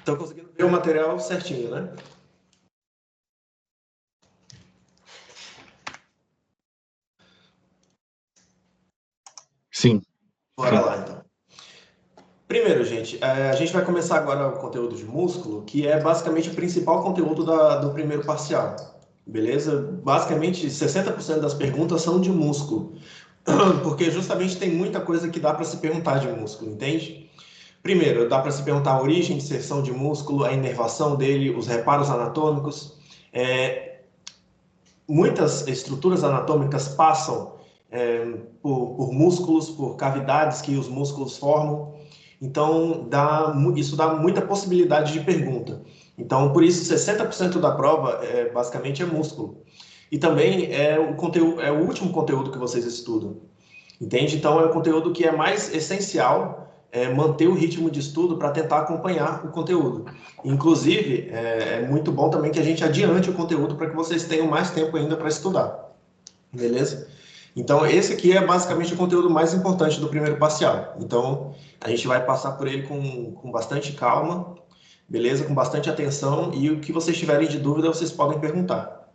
Estão conseguindo ver o material certinho, né? Sim. Bora lá, então. Primeiro, gente, a gente vai começar agora o conteúdo de músculo, que é basicamente o principal conteúdo do primeiro parcial, beleza? Basicamente, 60% das perguntas são de músculo, porque justamente tem muita coisa que dá para se perguntar de músculo, entende? Primeiro, dá para se perguntar a origem, inserção de músculo, a inervação dele, os reparos anatômicos. Muitas estruturas anatômicas passam por músculos, por cavidades que os músculos formam. Então, isso dá muita possibilidade de pergunta. Então, por isso, 60% da prova basicamente é músculo. E também é o último conteúdo que vocês estudam. Entende? Então, é o conteúdo que é mais essencial manter o ritmo de estudo para tentar acompanhar o conteúdo. Inclusive, é muito bom também que a gente adiante o conteúdo para que vocês tenham mais tempo ainda para estudar. Beleza? Então, esse aqui é basicamente o conteúdo mais importante do primeiro parcial. Então, a gente vai passar por ele com bastante calma, beleza? Com bastante atenção, e o que vocês tiverem de dúvida, vocês podem perguntar.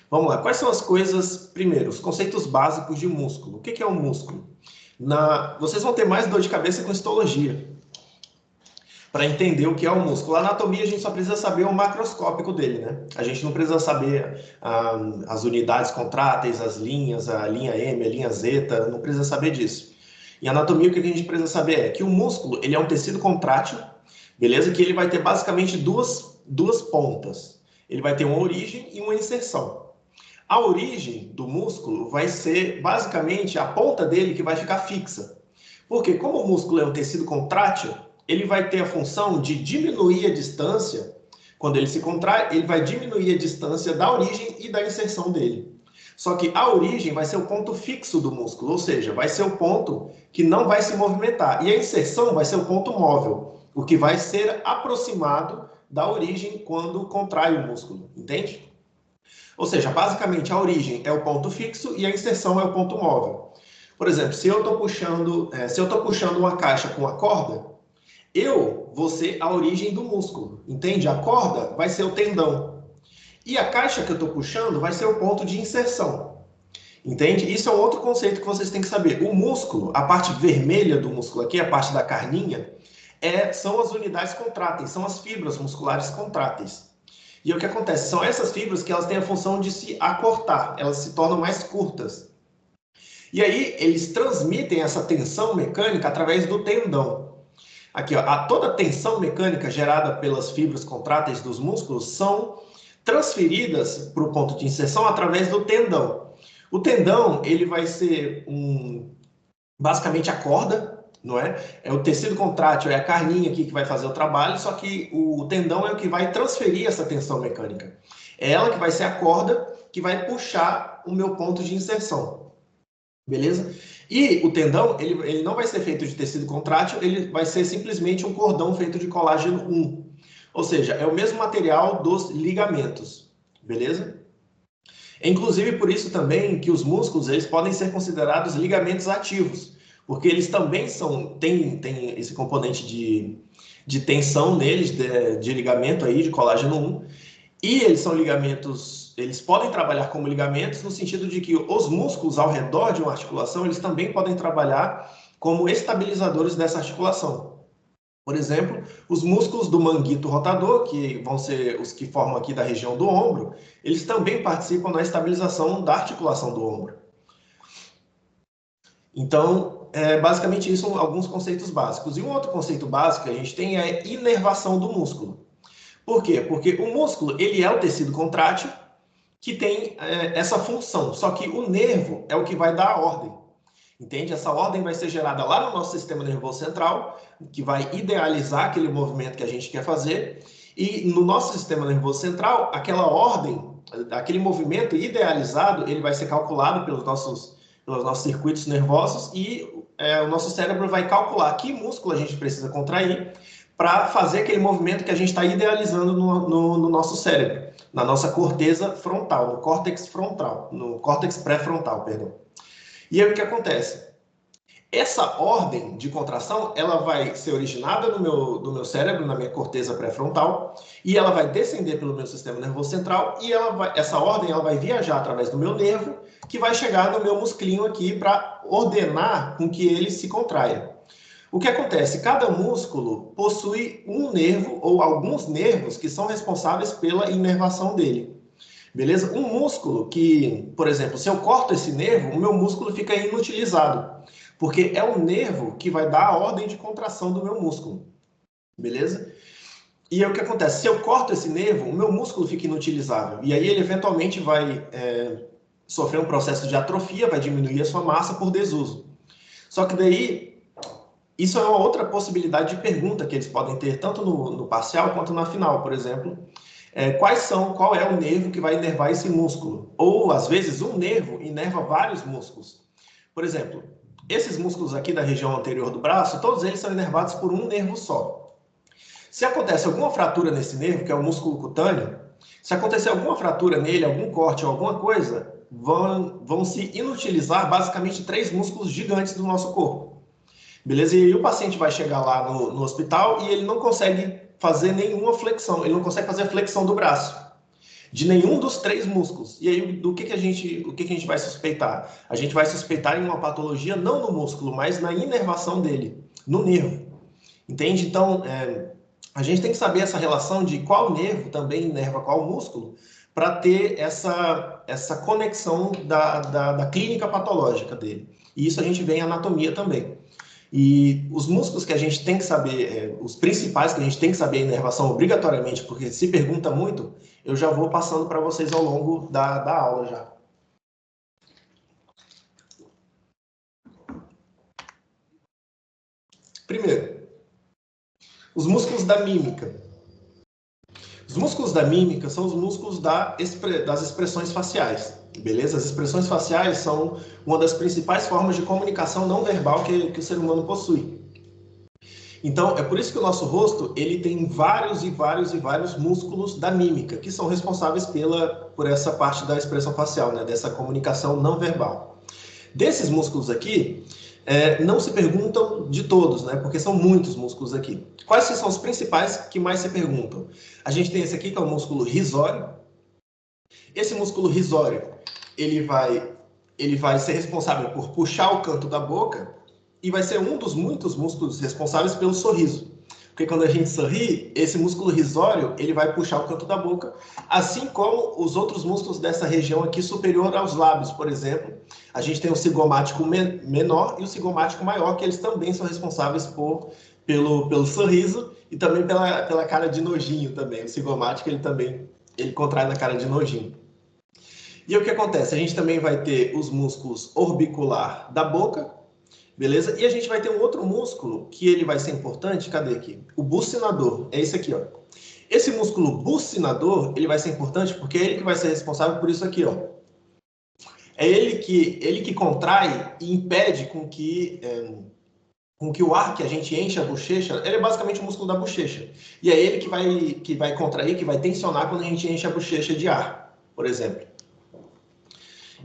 Vamos lá, quais são as coisas, primeiro, os conceitos básicos de músculo. O que é um músculo? Vocês vão ter mais dor de cabeça com histologia, para entender o que é o músculo. A anatomia a gente só precisa saber o macroscópico dele, né? A gente não precisa saber as unidades contráteis, as linhas, a linha M, a linha zeta, não precisa saber disso. Em anatomia, o que a gente precisa saber é que o músculo ele é um tecido contrátil, beleza? Que ele vai ter basicamente duas pontas. Ele vai ter uma origem e uma inserção. A origem do músculo vai ser basicamente a ponta dele que vai ficar fixa. Porque como o músculo é um tecido contrátil, ele vai ter a função de diminuir a distância. Quando ele se contrai, ele vai diminuir a distância da origem e da inserção dele. Só que a origem vai ser o ponto fixo do músculo, ou seja, vai ser o ponto que não vai se movimentar. E a inserção vai ser o ponto móvel, o que vai ser aproximado da origem quando contrai o músculo, entende? Ou seja, basicamente a origem é o ponto fixo e a inserção é o ponto móvel. Por exemplo, se eu estou puxando uma caixa com uma corda, eu vou ser a origem do músculo, entende? A corda vai ser o tendão. E a caixa que eu estou puxando vai ser o ponto de inserção, entende? Isso é um outro conceito que vocês têm que saber. O músculo, a parte vermelha do músculo aqui, a parte da carninha, são as unidades contráteis, são as fibras musculares contráteis. E o que acontece? São essas fibras que elas têm a função de se acortar, elas se tornam mais curtas. E aí, eles transmitem essa tensão mecânica através do tendão. Aqui, ó, toda a tensão mecânica gerada pelas fibras contráteis dos músculos são transferidas para o ponto de inserção através do tendão. O tendão, ele vai ser basicamente a corda, não é? É o tecido contrátil, é a carninha aqui que vai fazer o trabalho, só que o tendão é o que vai transferir essa tensão mecânica. É ela que vai ser a corda que vai puxar o meu ponto de inserção. Beleza? E o tendão, ele não vai ser feito de tecido contrátil, ele vai ser simplesmente um cordão feito de colágeno 1. Ou seja, é o mesmo material dos ligamentos. Beleza? É inclusive por isso também que os músculos eles podem ser considerados ligamentos ativos, porque eles também têm esse componente de tensão neles, de ligamento aí, de colágeno 1, e eles são ligamentos, eles podem trabalhar como ligamentos no sentido de que os músculos ao redor de uma articulação, eles também podem trabalhar como estabilizadores dessa articulação. Por exemplo, os músculos do manguito rotador, que vão ser os que formam aqui da região do ombro, eles também participam na estabilização da articulação do ombro. Então, basicamente isso são alguns conceitos básicos. E um outro conceito básico que a gente tem é a inervação do músculo. Por quê? Porque o músculo, ele é o tecido contrátil que tem essa função, só que o nervo é o que vai dar a ordem. Entende? Essa ordem vai ser gerada lá no nosso sistema nervoso central, que vai idealizar aquele movimento que a gente quer fazer, e no nosso sistema nervoso central, aquela ordem, aquele movimento idealizado, ele vai ser calculado pelos nossos circuitos nervosos e o nosso cérebro vai calcular que músculo a gente precisa contrair para fazer aquele movimento que a gente está idealizando no nosso cérebro, na nossa corteza frontal, no córtex pré-frontal, perdão. E aí o que acontece? Essa ordem de contração, ela vai ser originada do meu cérebro, na minha corteza pré-frontal, e ela vai descender pelo meu sistema nervoso central, e essa ordem ela vai viajar através do meu nervo, que vai chegar no meu musclinho aqui para ordenar com que ele se contraia. O que acontece? Cada músculo possui um nervo ou alguns nervos que são responsáveis pela inervação dele. Beleza? Um músculo que, por exemplo, se eu corto esse nervo, o meu músculo fica inutilizado, porque é o nervo que vai dar a ordem de contração do meu músculo. Beleza? E aí o que acontece? Se eu corto esse nervo, o meu músculo fica inutilizável. E aí ele eventualmente vai sofrer um processo de atrofia, vai diminuir a sua massa por desuso. Só que daí, isso é uma outra possibilidade de pergunta que eles podem ter, tanto no parcial quanto na final, por exemplo. Qual é o nervo que vai inervar esse músculo? Ou, às vezes, um nervo inerva vários músculos. Por exemplo, esses músculos aqui da região anterior do braço, todos eles são inervados por um nervo só. Se acontece alguma fratura nesse nervo, que é o músculo cutâneo, se acontecer alguma fratura nele, algum corte ou alguma coisa, vão se inutilizar basicamente 3 músculos gigantes do nosso corpo. Beleza? E aí o paciente vai chegar lá no hospital e ele não consegue fazer nenhuma flexão, ele não consegue fazer a flexão do braço, de nenhum dos 3 músculos. E aí, o que a gente vai suspeitar? A gente vai suspeitar em uma patologia não no músculo, mas na inervação dele, no nervo. Entende? Então, a gente tem que saber essa relação de qual nervo também inerva qual músculo, para ter essa conexão da clínica patológica dele. E isso a gente vê em anatomia também. E os músculos que a gente tem que saber, os principais que a gente tem que saber a inervação obrigatoriamente, porque se pergunta muito, eu já vou passando para vocês ao longo da aula já. Primeiro, os músculos da mímica. Os músculos da mímica são os músculos das expressões faciais, beleza? As expressões faciais são uma das principais formas de comunicação não verbal que o ser humano possui. Então, é por isso que o nosso rosto ele tem vários e vários e vários músculos da mímica, que são responsáveis por essa parte da expressão facial, né? Dessa comunicação não verbal. Desses músculos aqui, não se perguntam de todos, né? Porque são muitos músculos aqui. Quais são os principais que mais se perguntam? A gente tem esse aqui, que é o músculo risório. Esse músculo risório, ele vai ser responsável por puxar o canto da boca e vai ser um dos muitos músculos responsáveis pelo sorriso. Porque quando a gente sorri, esse músculo risório, ele vai puxar o canto da boca, assim como os outros músculos dessa região aqui superior aos lábios, por exemplo. A gente tem o cigomático menor e o cigomático maior, que eles também são responsáveis pelo sorriso e também pela cara de nojinho também. O cigomático, ele contrai na cara de nojinho. E o que acontece? A gente também vai ter os músculos orbicular da boca, beleza? E a gente vai ter um outro músculo que ele vai ser importante. Cadê aqui? O bucinador. É esse aqui, ó. Esse músculo bucinador, ele vai ser importante porque é ele que vai ser responsável por isso aqui, ó. É ele que contrai e impede com que o ar que a gente enche a bochecha, ele é basicamente o músculo da bochecha. E é ele que vai contrair, que vai tensionar quando a gente enche a bochecha de ar, por exemplo.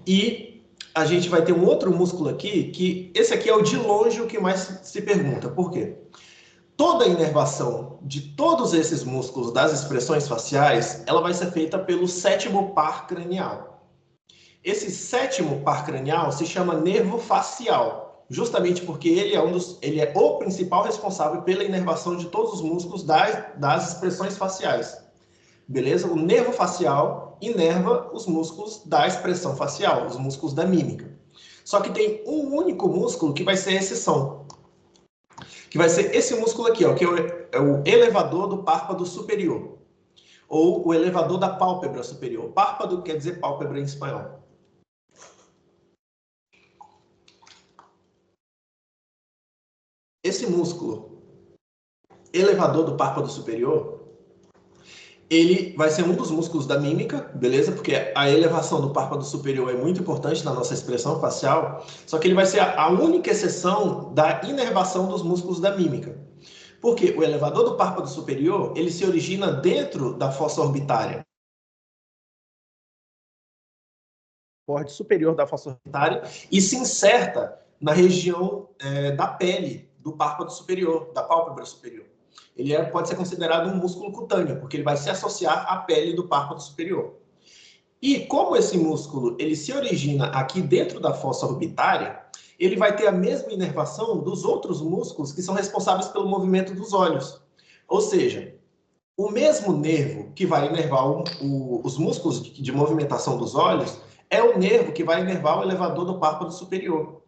E a gente vai ter um outro músculo aqui, que esse aqui é o de longe o que mais se pergunta. Por quê? Toda a inervação de todos esses músculos das expressões faciais, ela vai ser feita pelo 7º par cranial. Esse 7º par cranial se chama nervo facial, justamente porque ele é o principal responsável pela inervação de todos os músculos das expressões faciais. Beleza? O nervo facial inerva os músculos da expressão facial, os músculos da mímica. Só que tem um único músculo que vai ser a exceção, que vai ser esse músculo aqui, ó, que é o elevador do párpado superior, ou o elevador da pálpebra superior. Párpado quer dizer pálpebra em espanhol. Esse músculo elevador do párpado superior, ele vai ser um dos músculos da mímica, beleza? Porque a elevação do párpado superior é muito importante na nossa expressão facial, só que ele vai ser a única exceção da inervação dos músculos da mímica. Porque o elevador do párpado superior, ele se origina dentro da fossa orbitária. Parte superior da fossa orbitária e se inserta na região da pele do párpado superior, da pálpebra superior. Ele pode ser considerado um músculo cutâneo, porque ele vai se associar à pele do párpado superior. E como esse músculo ele se origina aqui dentro da fossa orbitária, ele vai ter a mesma inervação dos outros músculos que são responsáveis pelo movimento dos olhos. Ou seja, o mesmo nervo que vai inervar os músculos de movimentação dos olhos é o nervo que vai inervar o elevador do párpado superior.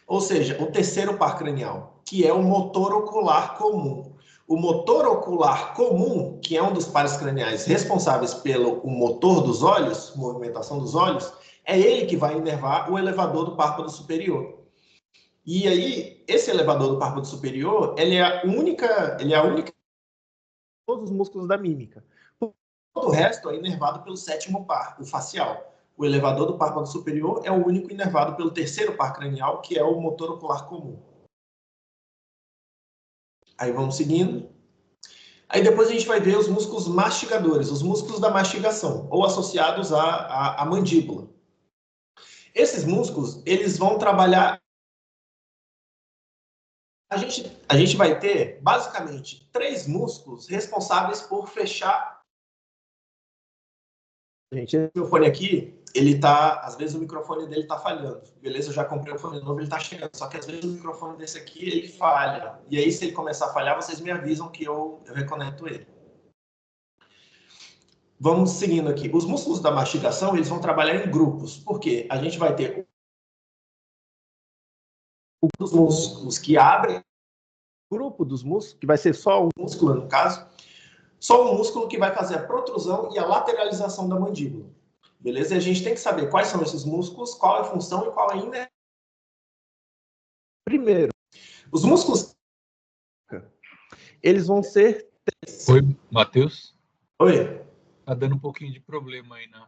Ou seja, o terceiro par cranial, que é o motor ocular comum. O motor ocular comum, que é um dos pares craniais responsáveis pelo motor dos olhos, movimentação dos olhos, é ele que vai inervar o elevador do párpado superior. E aí, esse elevador do párpado superior, ele é a única de todos os músculos da mímica. Todo o resto é inervado pelo sétimo par, o facial. O elevador do párpado superior é o único inervado pelo terceiro par cranial, que é o motor ocular comum. Aí vamos seguindo. Aí depois a gente vai ver os músculos mastigadores, os músculos da mastigação, ou associados à mandíbula. Esses músculos, eles vão trabalhar... A gente vai ter, basicamente, 3 músculos responsáveis por fechar... Gente, esse microfone aqui, ele tá... Às vezes o microfone dele tá falhando. Beleza, eu já comprei um fone novo, ele tá chegando. Só que às vezes o microfone desse aqui, ele falha. E aí, se ele começar a falhar, vocês me avisam que eu reconecto ele. Vamos seguindo aqui. Os músculos da mastigação, eles vão trabalhar em grupos. Por quê? A gente vai ter os músculos que abrem, o grupo dos músculos, que vai ser só um músculo, no caso, só um músculo que vai fazer a protrusão e a lateralização da mandíbula. Beleza? E a gente tem que saber quais são esses músculos, qual é a função e qual ainda é. Primeiro, os músculos, eles vão ser... Oi, Matheus? Oi. Tá dando um pouquinho de problema aí, né?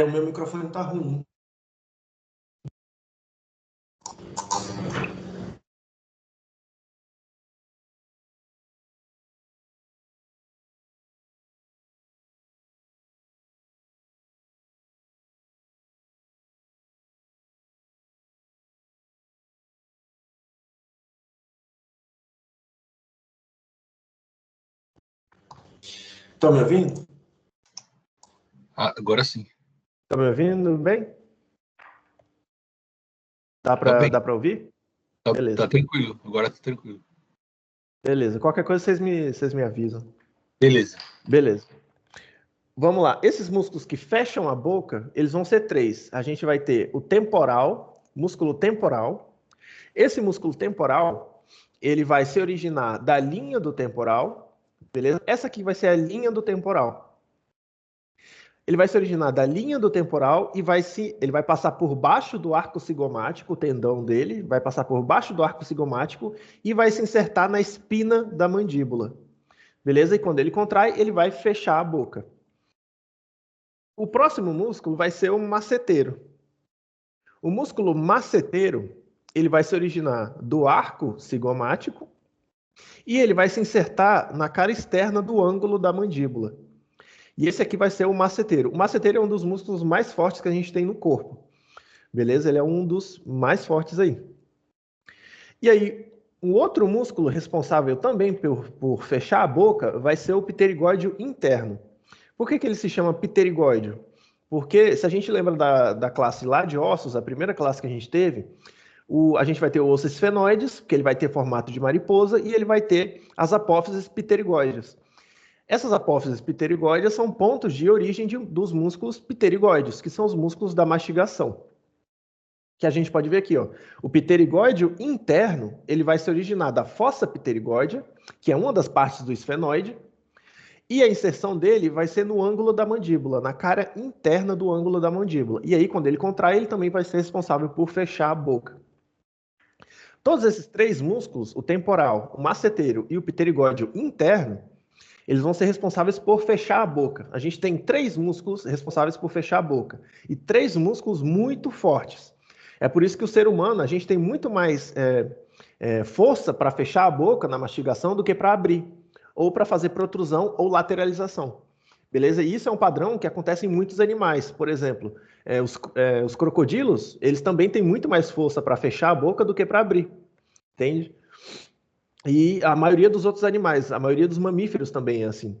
O meu microfone tá ruim. Estão me ouvindo? Agora sim. Estão me ouvindo bem? Dá para ouvir? Beleza. Tá tranquilo, agora tá tranquilo. Beleza, qualquer coisa vocês me avisam. Beleza. Beleza. Vamos lá, esses músculos que fecham a boca, eles vão ser 3. A gente vai ter o temporal, músculo temporal. Esse músculo temporal, ele vai se originar da linha do temporal, beleza? Essa aqui vai ser a linha do temporal. Ele vai se originar da linha do temporal e ele vai passar por baixo do arco cigomático, o tendão dele, vai passar por baixo do arco cigomático e vai se insertar na espina da mandíbula. Beleza? E quando ele contrai, ele vai fechar a boca. O próximo músculo vai ser o masseteiro. O músculo masseteiro, ele vai se originar do arco cigomático e ele vai se insertar na cara externa do ângulo da mandíbula. E esse aqui vai ser o masseteiro. O masseteiro é um dos músculos mais fortes que a gente tem no corpo. Beleza? Ele é um dos mais fortes aí. E aí, um outro músculo responsável também por fechar a boca vai ser o pterigóide interno. Por que ele se chama pterigóide? Porque, se a gente lembra da classe lá de ossos, a primeira classe que a gente teve, a gente vai ter o osso esfenoides, que ele vai ter formato de mariposa, e ele vai ter as apófises pterigóides. Essas apófises pterigóides são pontos de origem dos músculos pterigóides, que são os músculos da mastigação. Que a gente pode ver aqui, ó. O pterigóide interno, ele vai se originar da fossa pterigóidea, que é uma das partes do esfenoide, e a inserção dele vai ser no ângulo da mandíbula, na cara interna do ângulo da mandíbula. E aí, quando ele contrai, ele também vai ser responsável por fechar a boca. Todos esses 3 músculos, o temporal, o masseteiro e o pterigóide interno, eles vão ser responsáveis por fechar a boca. A gente tem 3 músculos responsáveis por fechar a boca. E 3 músculos muito fortes. É por isso que o ser humano, a gente tem muito mais força para fechar a boca na mastigação do que para abrir. Ou para fazer protrusão ou lateralização. Beleza? E isso é um padrão que acontece em muitos animais. Por exemplo, os crocodilos, eles também têm muito mais força para fechar a boca do que para abrir. Entende? E a maioria dos outros animais, a maioria dos mamíferos também é assim.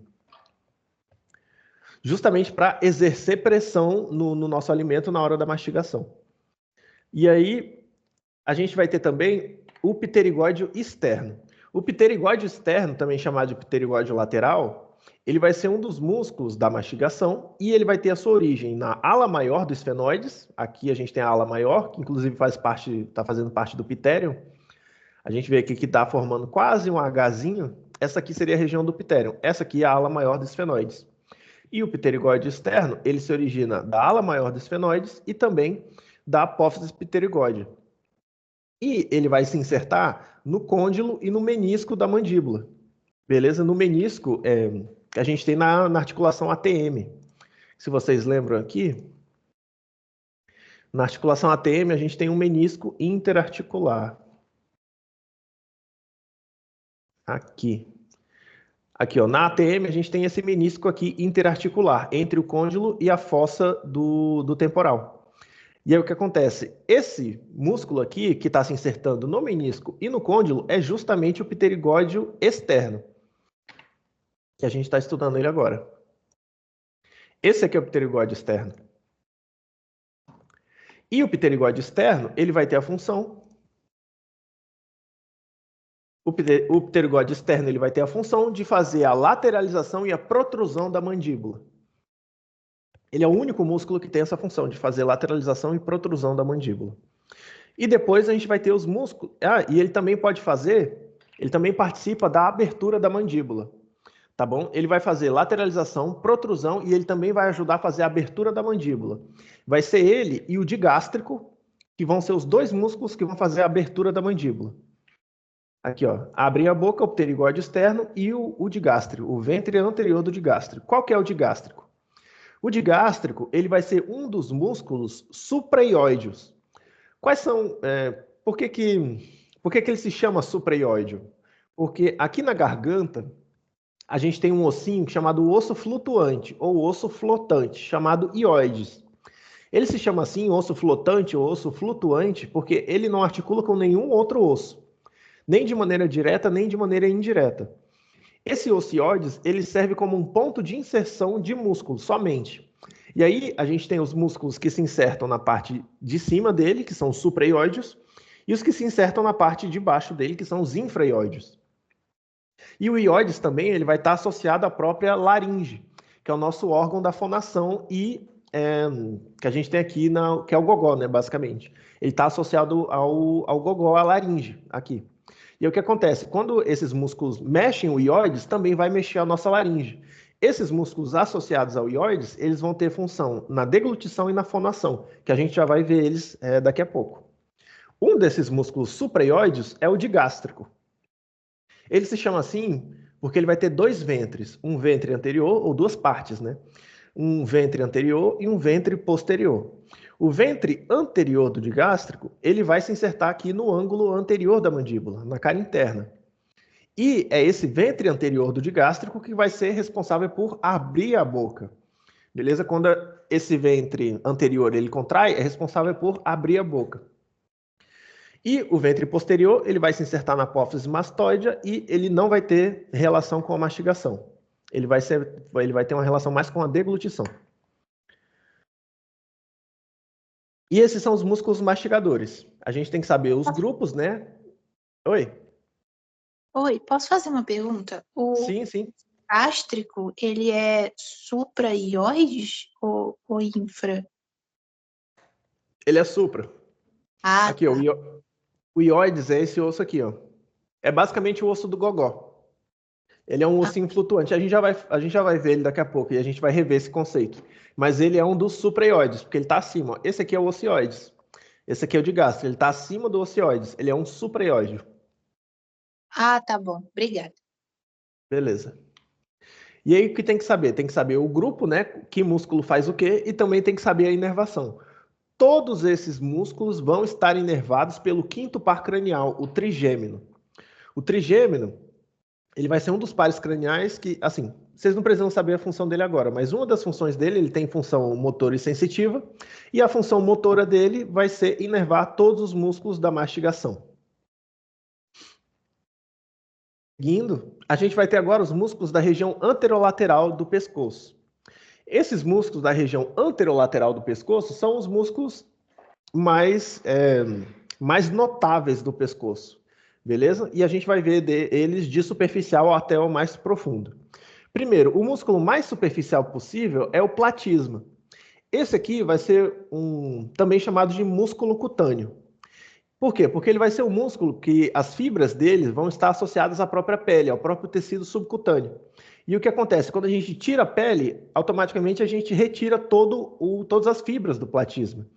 Justamente para exercer pressão no nosso alimento na hora da mastigação. E aí, a gente vai ter também o pterigóide externo. O pterigóide externo, também chamado de pterigóide lateral, ele vai ser um dos músculos da mastigação e ele vai ter a sua origem na ala maior do esfenoides. Aqui a gente tem a ala maior, que inclusive está fazendo parte do ptério. A gente vê aqui que está formando quase um Hzinho. Essa aqui seria a região do ptério. Essa aqui é a ala maior do esfenoides. E o pterigóide externo, ele se origina da ala maior do esfenoides e também da apófise pterigóide. E ele vai se insertar no côndilo e no menisco da mandíbula. Beleza? No menisco, que a gente tem na articulação ATM. Se vocês lembram aqui, na articulação ATM a gente tem um menisco interarticular. Aqui. Aqui, ó, na ATM a gente tem esse menisco aqui interarticular entre o côndilo e a fossa do temporal. E aí o que acontece? Esse músculo aqui, que está se insertando no menisco e no côndilo, é justamente o pterigóide externo. Que a gente está estudando ele agora. Esse aqui é o pterigóide externo. E o pterigóide externo, ele vai ter a função... O pterigóide externo ele vai ter a função de fazer a lateralização e a protrusão da mandíbula. Ele é o único músculo que tem essa função de fazer lateralização e protrusão da mandíbula. E depois a gente vai ter os músculos... e ele também pode fazer... Ele também participa da abertura da mandíbula. Tá bom? Ele vai fazer lateralização, protrusão e ele também vai ajudar a fazer a abertura da mandíbula. Vai ser ele e o digástrico, que vão ser os dois músculos que vão fazer a abertura da mandíbula. Aqui, ó, abrir a boca, o pterigóide externo e o digástrico, o ventre anterior do digástrico. Qual que é o digástrico? O digástrico, ele vai ser um dos músculos supraioideos. Quais são... por que ele se chama supraioideo? Porque aqui na garganta, a gente tem um ossinho chamado osso flutuante, ou osso flotante, chamado ióides. Ele se chama assim, osso flotante ou osso flutuante, porque ele não articula com nenhum outro osso. Nem de maneira direta, nem de maneira indireta. Esse ossíoides, ele serve como um ponto de inserção de músculo, somente. E aí, a gente tem os músculos que se insertam na parte de cima dele, que são os supraioideos, e os que se insertam na parte de baixo dele, que são os infraioideos. E o ióides também, ele vai estar associado à própria laringe, que é o nosso órgão da fonação e que a gente tem aqui, que é o gogó, né, basicamente. Ele está associado ao gogó, à laringe, aqui. E aí, o que acontece? Quando esses músculos mexem o ióides, também vai mexer a nossa laringe. Esses músculos associados ao ióides, eles vão ter função na deglutição e na fonação, que a gente já vai ver eles daqui a pouco. Um desses músculos supraioides é o digástrico. Ele se chama assim porque ele vai ter dois ventres, um ventre anterior, ou duas partes, né? Um ventre anterior e um ventre posterior. O ventre anterior do digástrico, ele vai se insertar aqui no ângulo anterior da mandíbula, na cara interna. E é esse ventre anterior do digástrico que vai ser responsável por abrir a boca. Beleza? Quando esse ventre anterior ele contrai, é responsável por abrir a boca. E o ventre posterior, ele vai se insertar na apófise mastoidea e ele não vai ter relação com a mastigação. Ele vai ter uma relação mais com a deglutição. E esses são os músculos mastigadores. A gente tem que saber os grupos, né? Oi? Oi, posso fazer uma pergunta? Sim, sim. Gástrico, ele é supraioides ou infra? Ele é supra. Aqui, ó, o ióides é esse osso aqui, ó. É basicamente o osso do gogó. Ele é um ossinho flutuante. A gente já vai ver ele daqui a pouco e a gente vai rever esse conceito. Mas ele é um dos supraioides, porque ele está acima. Esse aqui é o ossíoides. Esse aqui é o digástrico. Ele está acima do ossíoides. Ele é um supraioide. Ah, tá bom. Obrigada. Beleza. E aí o que tem que saber? Tem que saber o grupo, né? Que músculo faz o quê? E também tem que saber a inervação. Todos esses músculos vão estar inervados pelo quinto par cranial, o trigêmino. O trigêmino, ele vai ser um dos pares craniais que, assim, vocês não precisam saber a função dele agora, mas uma das funções dele, ele tem função motora e sensitiva, e a função motora dele vai ser inervar todos os músculos da mastigação. Seguindo, a gente vai ter agora os músculos da região anterolateral do pescoço. Esses músculos da região anterolateral do pescoço são os músculos mais notáveis do pescoço, beleza? E a gente vai ver eles de superficial até o mais profundo. Primeiro, o músculo mais superficial possível é o platisma. Esse aqui vai ser também chamado de músculo cutâneo. Por quê? Porque ele vai ser um músculo que as fibras dele vão estar associadas à própria pele, ao próprio tecido subcutâneo. E o que acontece? Quando a gente tira a pele, automaticamente a gente retira todas as fibras do platisma.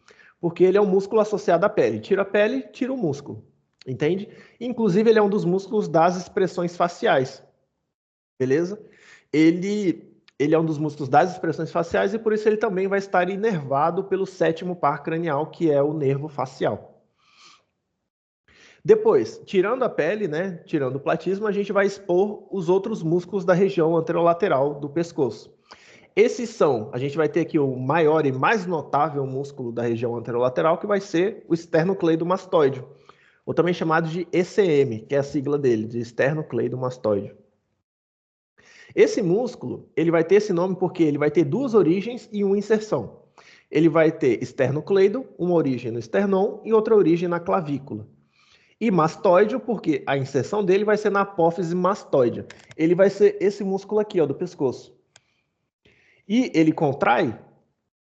Porque ele é um músculo associado à pele. Tira a pele, tira o músculo. Entende? Inclusive, ele é um dos músculos das expressões faciais. Beleza? Ele é um dos músculos das expressões faciais e por isso ele também vai estar inervado pelo sétimo par cranial, que é o nervo facial. Depois, tirando a pele, né, tirando o platismo, a gente vai expor os outros músculos da região anterolateral do pescoço. Esses são, a gente vai ter aqui o maior e mais notável músculo da região anterolateral, que vai ser o esternocleidomastoide, ou também chamado de ECM, que é a sigla dele, de esternocleidomastoide. Esse músculo, ele vai ter esse nome porque ele vai ter duas origens e uma inserção. Ele vai ter esternocleido, uma origem no esternon e outra origem na clavícula. E mastoide, porque a inserção dele vai ser na apófise mastoide. Ele vai ser esse músculo aqui, ó, do pescoço. E ele contrai,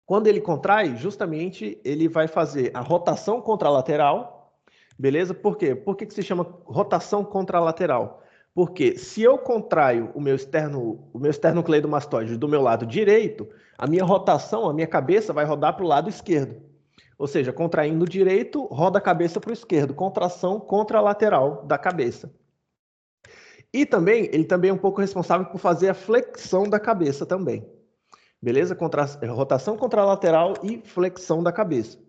quando ele contrai, justamente ele vai fazer a rotação contralateral, beleza? Por quê? Por que se chama rotação contralateral? Porque se eu contraio o meu esternocleidomastoide do meu lado direito, a minha rotação, a minha cabeça vai rodar para o lado esquerdo. Ou seja, contraindo o direito, roda a cabeça para o esquerdo. Contração contralateral da cabeça. E também, ele também é um pouco responsável por fazer a flexão da cabeça também. Beleza? Rotação contralateral e flexão da cabeça.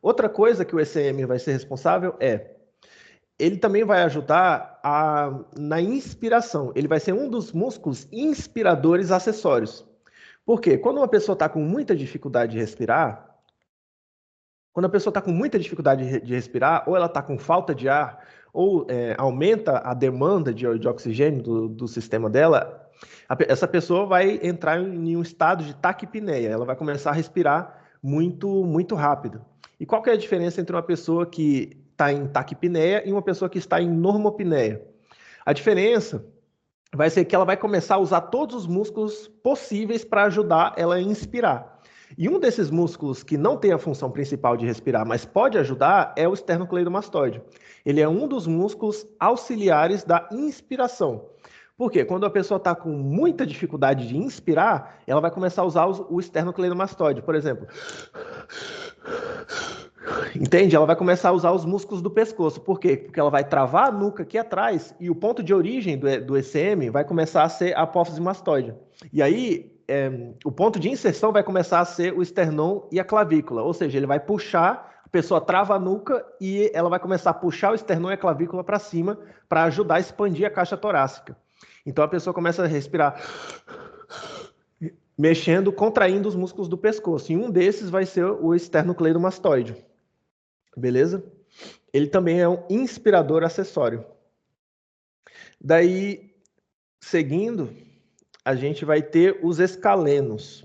Outra coisa que o ECM vai ser responsável ele também vai ajudar na inspiração. Ele vai ser um dos músculos inspiradores acessórios. Por quê? Quando uma pessoa está com muita dificuldade de respirar, ou ela está com falta de ar, ou aumenta a demanda de oxigênio do sistema dela, essa pessoa vai entrar em um estado de taquipneia. Ela vai começar a respirar muito, muito rápido. E qual que é a diferença entre uma pessoa que está em taquipneia e uma pessoa que está em normopneia? A diferença vai ser que ela vai começar a usar todos os músculos possíveis para ajudar ela a inspirar. E um desses músculos que não tem a função principal de respirar, mas pode ajudar, é o esternocleidomastoide. Ele é um dos músculos auxiliares da inspiração. Por quê? Quando a pessoa está com muita dificuldade de inspirar, ela vai começar a usar o esternocleidomastoide, por exemplo. Entende? Ela vai começar a usar os músculos do pescoço. Por quê? Porque ela vai travar a nuca aqui atrás e o ponto de origem do ECM vai começar a ser a apófise mastoide. E aí, o ponto de inserção vai começar a ser o esternon e a clavícula. Ou seja, ele vai puxar, a pessoa trava a nuca e ela vai começar a puxar o esternon e a clavícula para cima para ajudar a expandir a caixa torácica. Então a pessoa começa a respirar mexendo, contraindo os músculos do pescoço. E um desses vai ser o esternocleidomastoide. Beleza? Ele também é um inspirador acessório. Daí, seguindo, a gente vai ter os escalenos.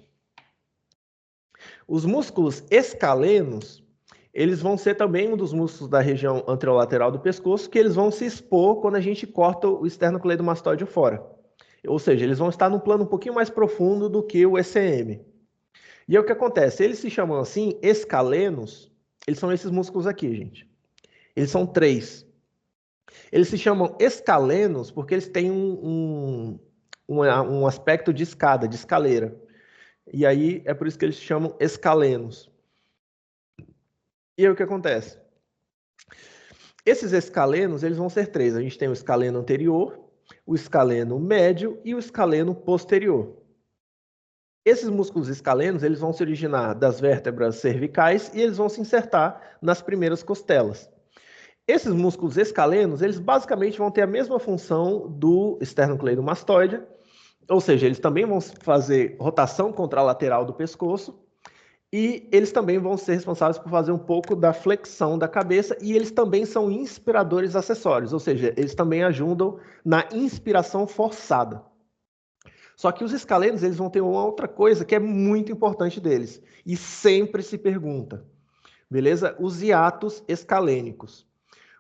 Os músculos escalenos, eles vão ser também um dos músculos da região anterolateral do pescoço, que eles vão se expor quando a gente corta o esternocleidomastoide fora. Ou seja, eles vão estar num plano um pouquinho mais profundo do que o ECM. E é o que acontece, eles se chamam assim, escalenos, eles são esses músculos aqui, gente. Eles são 3. Eles se chamam escalenos porque eles têm um aspecto de escada, de escaleira. E aí é por isso que eles se chamam escalenos. E aí o que acontece? Esses escalenos, eles vão ser 3. A gente tem o escaleno anterior, o escaleno médio e o escaleno posterior. Esses músculos escalenos, eles vão se originar das vértebras cervicais e eles vão se insertar nas primeiras costelas. Esses músculos escalenos, eles basicamente vão ter a mesma função do esternocleidomastoide, ou seja, eles também vão fazer rotação contralateral do pescoço e eles também vão ser responsáveis por fazer um pouco da flexão da cabeça e eles também são inspiradores acessórios, ou seja, eles também ajudam na inspiração forçada. Só que os escalenos, eles vão ter uma outra coisa que é muito importante deles e sempre se pergunta, beleza? Os hiatos escalênicos.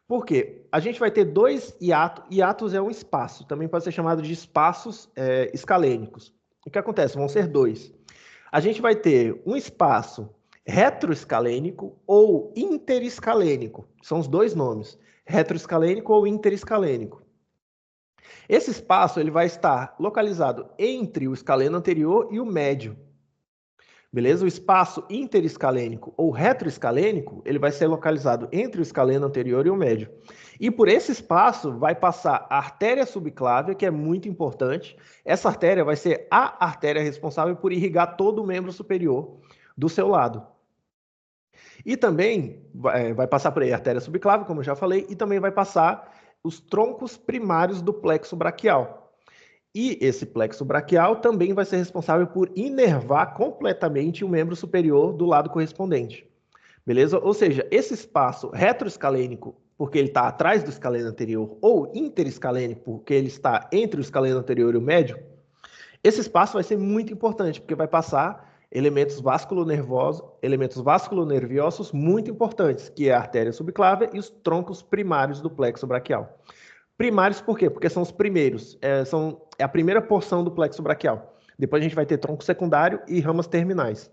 Por quê? A gente vai ter dois hiatos. Hiatos é um espaço, também pode ser chamado de espaços escalênicos. O que acontece? Vão ser dois. A gente vai ter um espaço retroescalênico ou interescalênico. São os dois nomes, retroescalênico ou interescalênico. Esse espaço ele vai estar localizado entre o escaleno anterior e o médio. Beleza? O espaço interescalênico ou retroescalênico, ele vai ser localizado entre o escaleno anterior e o médio. E por esse espaço vai passar a artéria subclávia, que é muito importante. Essa artéria vai ser a artéria responsável por irrigar todo o membro superior do seu lado. E também vai passar por aí a artéria subclávia, como eu já falei, e também vai passar os troncos primários do plexo braquial. E esse plexo braquial também vai ser responsável por inervar completamente o membro superior do lado correspondente. Beleza? Ou seja, esse espaço retroescalênico, porque ele está atrás do escaleno anterior, ou interescalênico, porque ele está entre o escaleno anterior e o médio, esse espaço vai ser muito importante, porque vai passar elementos vasculonerviosos muito importantes, que é a artéria subclávia e os troncos primários do plexo braquial. Primários por quê? Porque são os primeiros, é a primeira porção do plexo braquial. Depois a gente vai ter tronco secundário e ramas terminais.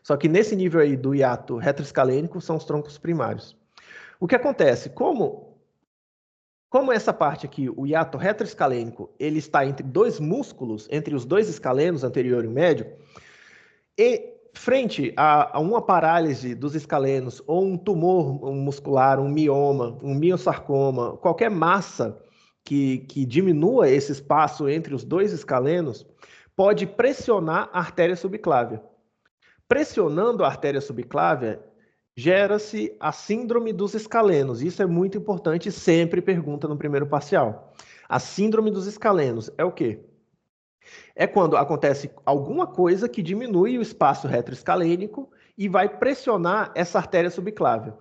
Só que nesse nível aí do hiato retroescalênico são os troncos primários. O que acontece? Como essa parte aqui, o hiato retroescalênico, ele está entre dois músculos, entre os dois escalenos, anterior e médio, e frente a uma parálise dos escalenos ou um tumor muscular, um mioma, um miosarcoma, qualquer massa que diminua esse espaço entre os dois escalenos, pode pressionar a artéria subclávia. Pressionando a artéria subclávia, gera-se a síndrome dos escalenos. Isso é muito importante, sempre pergunta no primeiro parcial. A síndrome dos escalenos é o quê? É quando acontece alguma coisa que diminui o espaço retroescalênico e vai pressionar essa artéria subclávia.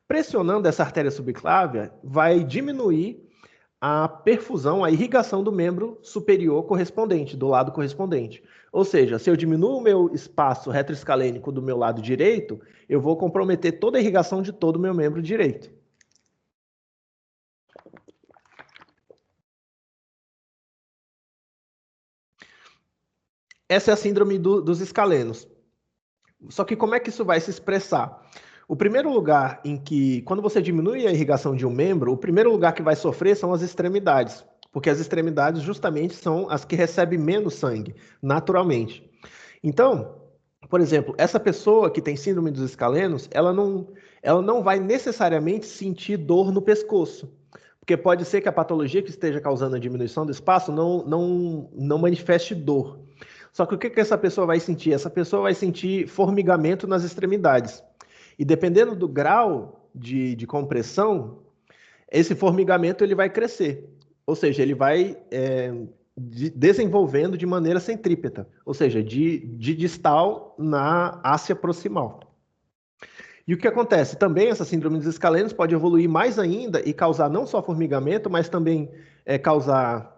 Pressionando essa artéria subclávia, vai diminuir a perfusão, a irrigação do membro superior correspondente, do lado correspondente. Ou seja, se eu diminuo o meu espaço retroescalênico do meu lado direito, eu vou comprometer toda a irrigação de todo o meu membro direito. Essa é a síndrome dos escalenos. Só que como é que isso vai se expressar? O primeiro lugar em que, quando você diminui a irrigação de um membro, o primeiro lugar que vai sofrer são as extremidades, porque as extremidades justamente são as que recebem menos sangue, naturalmente. Então, por exemplo, essa pessoa que tem síndrome dos escalenos, ela não vai necessariamente sentir dor no pescoço, porque pode ser que a patologia que esteja causando a diminuição do espaço não manifeste dor. Só que o que essa pessoa vai sentir? Essa pessoa vai sentir formigamento nas extremidades. E dependendo do grau de compressão, esse formigamento ele vai crescer. Ou seja, ele vai desenvolvendo de maneira centrípeta. Ou seja, de distal na ásia proximal. E o que acontece? Também essa síndrome dos escalenos pode evoluir mais ainda e causar não só formigamento, mas também causar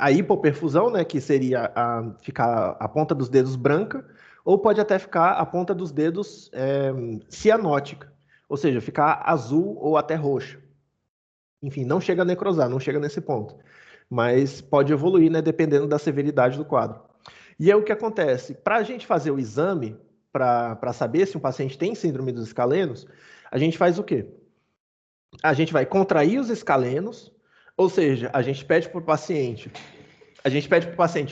a hipoperfusão, né, que seria ficar a ponta dos dedos branca, ou pode até ficar a ponta dos dedos cianótica, ou seja, ficar azul ou até roxa. Enfim, não chega a necrosar, não chega nesse ponto, mas pode evoluir, né, dependendo da severidade do quadro. E é o que acontece. Para a gente fazer o exame, para saber se um paciente tem síndrome dos escalenos, a gente faz o quê? A gente vai contrair os escalenos, ou seja, a gente pede para o paciente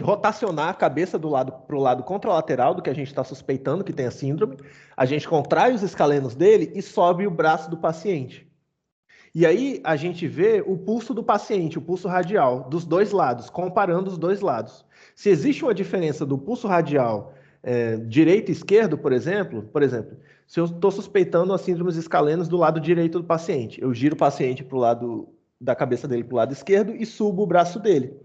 rotacionar a cabeça para o lado contralateral do que a gente está suspeitando que tem a síndrome, a gente contrai os escalenos dele e sobe o braço do paciente. E aí a gente vê o pulso do paciente, o pulso radial, dos dois lados, comparando os dois lados. Se existe uma diferença do pulso radial direito e esquerdo, por exemplo, se eu estou suspeitando a síndrome dos escalenos do lado direito do paciente, eu giro o paciente para o lado da cabeça dele para o lado esquerdo e subo o braço dele.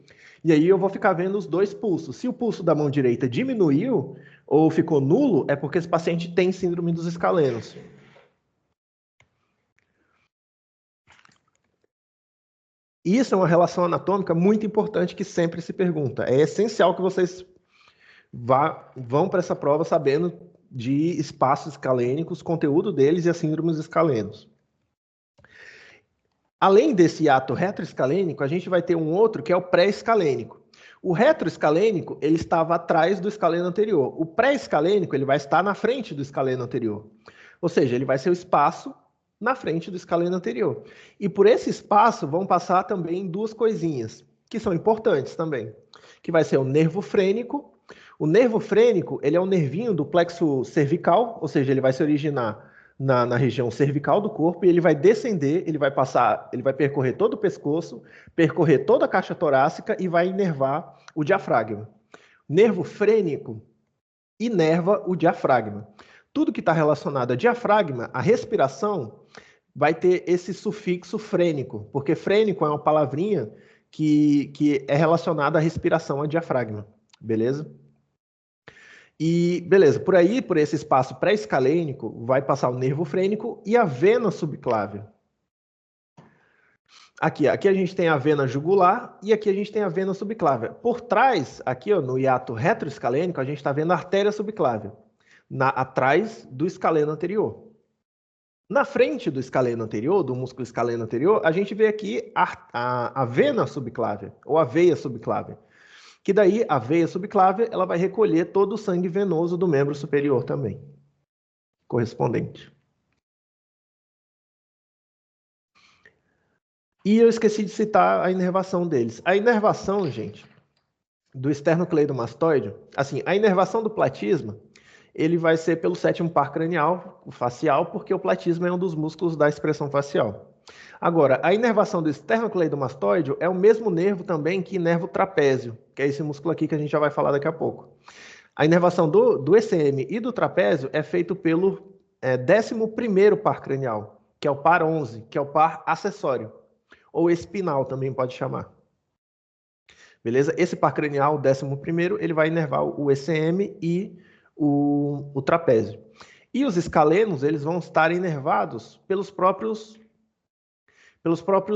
E aí eu vou ficar vendo os dois pulsos. Se o pulso da mão direita diminuiu ou ficou nulo, é porque esse paciente tem síndrome dos escalenos. Isso é uma relação anatômica muito importante que sempre se pergunta. É essencial que vocês vão para essa prova sabendo de espaços escalênicos, conteúdo deles e as síndromes escalenos. Além desse ato retroescalênico, a gente vai ter um outro que é o pré-escalênico. O retroescalênico, ele estava atrás do escaleno anterior. O pré-escalênico, ele vai estar na frente do escaleno anterior. Ou seja, ele vai ser o espaço na frente do escaleno anterior. E por esse espaço vão passar também duas coisinhas, que são importantes também, que vai ser o nervo frênico. O nervo frênico, ele é um nervinho do plexo cervical, ou seja, ele vai se originar na região cervical do corpo e ele vai descender, ele vai percorrer todo o pescoço, percorrer toda a caixa torácica e vai inervar o diafragma. Nervo frênico inerva o diafragma. Tudo que está relacionado a diafragma, a respiração, vai ter esse sufixo frênico, porque frênico é uma palavrinha que é relacionada à respiração, a diafragma, beleza? E, beleza, por aí, por esse espaço pré-escalênico, vai passar o nervo frênico e a vena subclávia. Aqui a gente tem a vena jugular e aqui a gente tem a vena subclávia. Por trás, aqui ó, no hiato retroescalênico, a gente está vendo a artéria subclávia, atrás do escaleno anterior. Na frente do escaleno anterior, do músculo escaleno anterior, a gente vê aqui a vena subclávia, ou a veia subclávia. Que daí a veia subclávia ela vai recolher todo o sangue venoso do membro superior também, correspondente. E eu esqueci de citar a inervação deles. A inervação, gente, do esternocleidomastoide, assim, a inervação do platisma, ele vai ser pelo sétimo par cranial, o facial, porque o platisma é um dos músculos da expressão facial. Agora, a inervação do esternocleidomastoide é o mesmo nervo também que inerva o trapézio, que é esse músculo aqui que a gente já vai falar daqui a pouco. A inervação do ECM e do trapézio é feito pelo 11º par cranial, que é o par 11, que é o par acessório, ou espinal também pode chamar. Beleza? Esse par cranial, o 11º, ele vai inervar o ECM e o trapézio. E os escalenos, eles vão estar inervados pelos próprios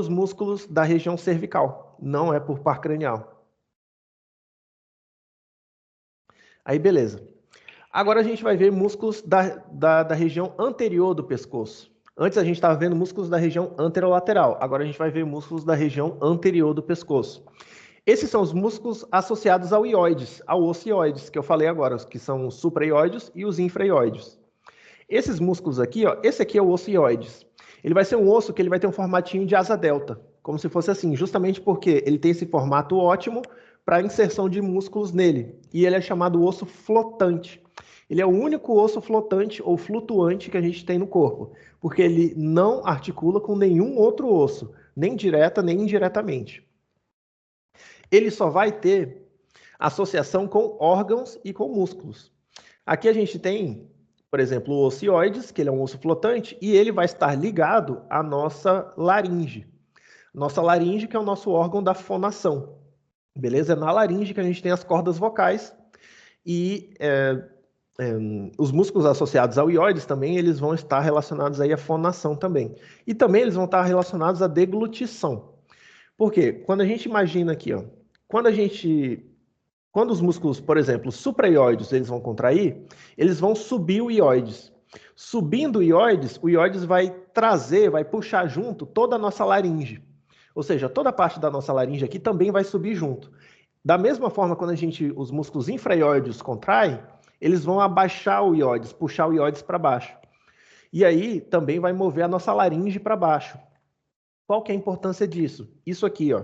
músculos da região cervical, não é por par cranial. Aí, beleza. Agora a gente vai ver músculos da região anterior do pescoço. Antes a gente estava vendo músculos da região anterolateral, agora a gente vai ver músculos da região anterior do pescoço. Esses são os músculos associados ao ióides, ao osso ióides, que eu falei agora, que são os supraioides e os infraioides. Esses músculos aqui, ó, esse aqui é o osso ióides. Ele vai ser um osso que ele vai ter um formatinho de asa delta, como se fosse assim, justamente porque ele tem esse formato ótimo para inserção de músculos nele. E ele é chamado osso flotante. Ele é o único osso flotante ou flutuante que a gente tem no corpo, porque ele não articula com nenhum outro osso, nem direta nem indiretamente. Ele só vai ter associação com órgãos e com músculos. Aqui a gente tem, por exemplo, o osso ióides, que ele é um osso flotante, e ele vai estar ligado à nossa laringe. Nossa laringe, que é o nosso órgão da fonação. Beleza? É na laringe que a gente tem as cordas vocais e os músculos associados ao ióides também, eles vão estar relacionados aí à fonação também. E também eles vão estar relacionados à deglutição. Por quê? Quando a gente imagina aqui, ó, quando os músculos, por exemplo, supraioides, eles vão contrair, eles vão subir o ióides. Subindo o ióides vai puxar junto toda a nossa laringe. Ou seja, toda a parte da nossa laringe aqui também vai subir junto. Da mesma forma, quando os músculos infraioides contraem, eles vão abaixar o ióides, puxar o ióides para baixo. E aí também vai mover a nossa laringe para baixo. Qual que é a importância disso? Isso aqui, ó.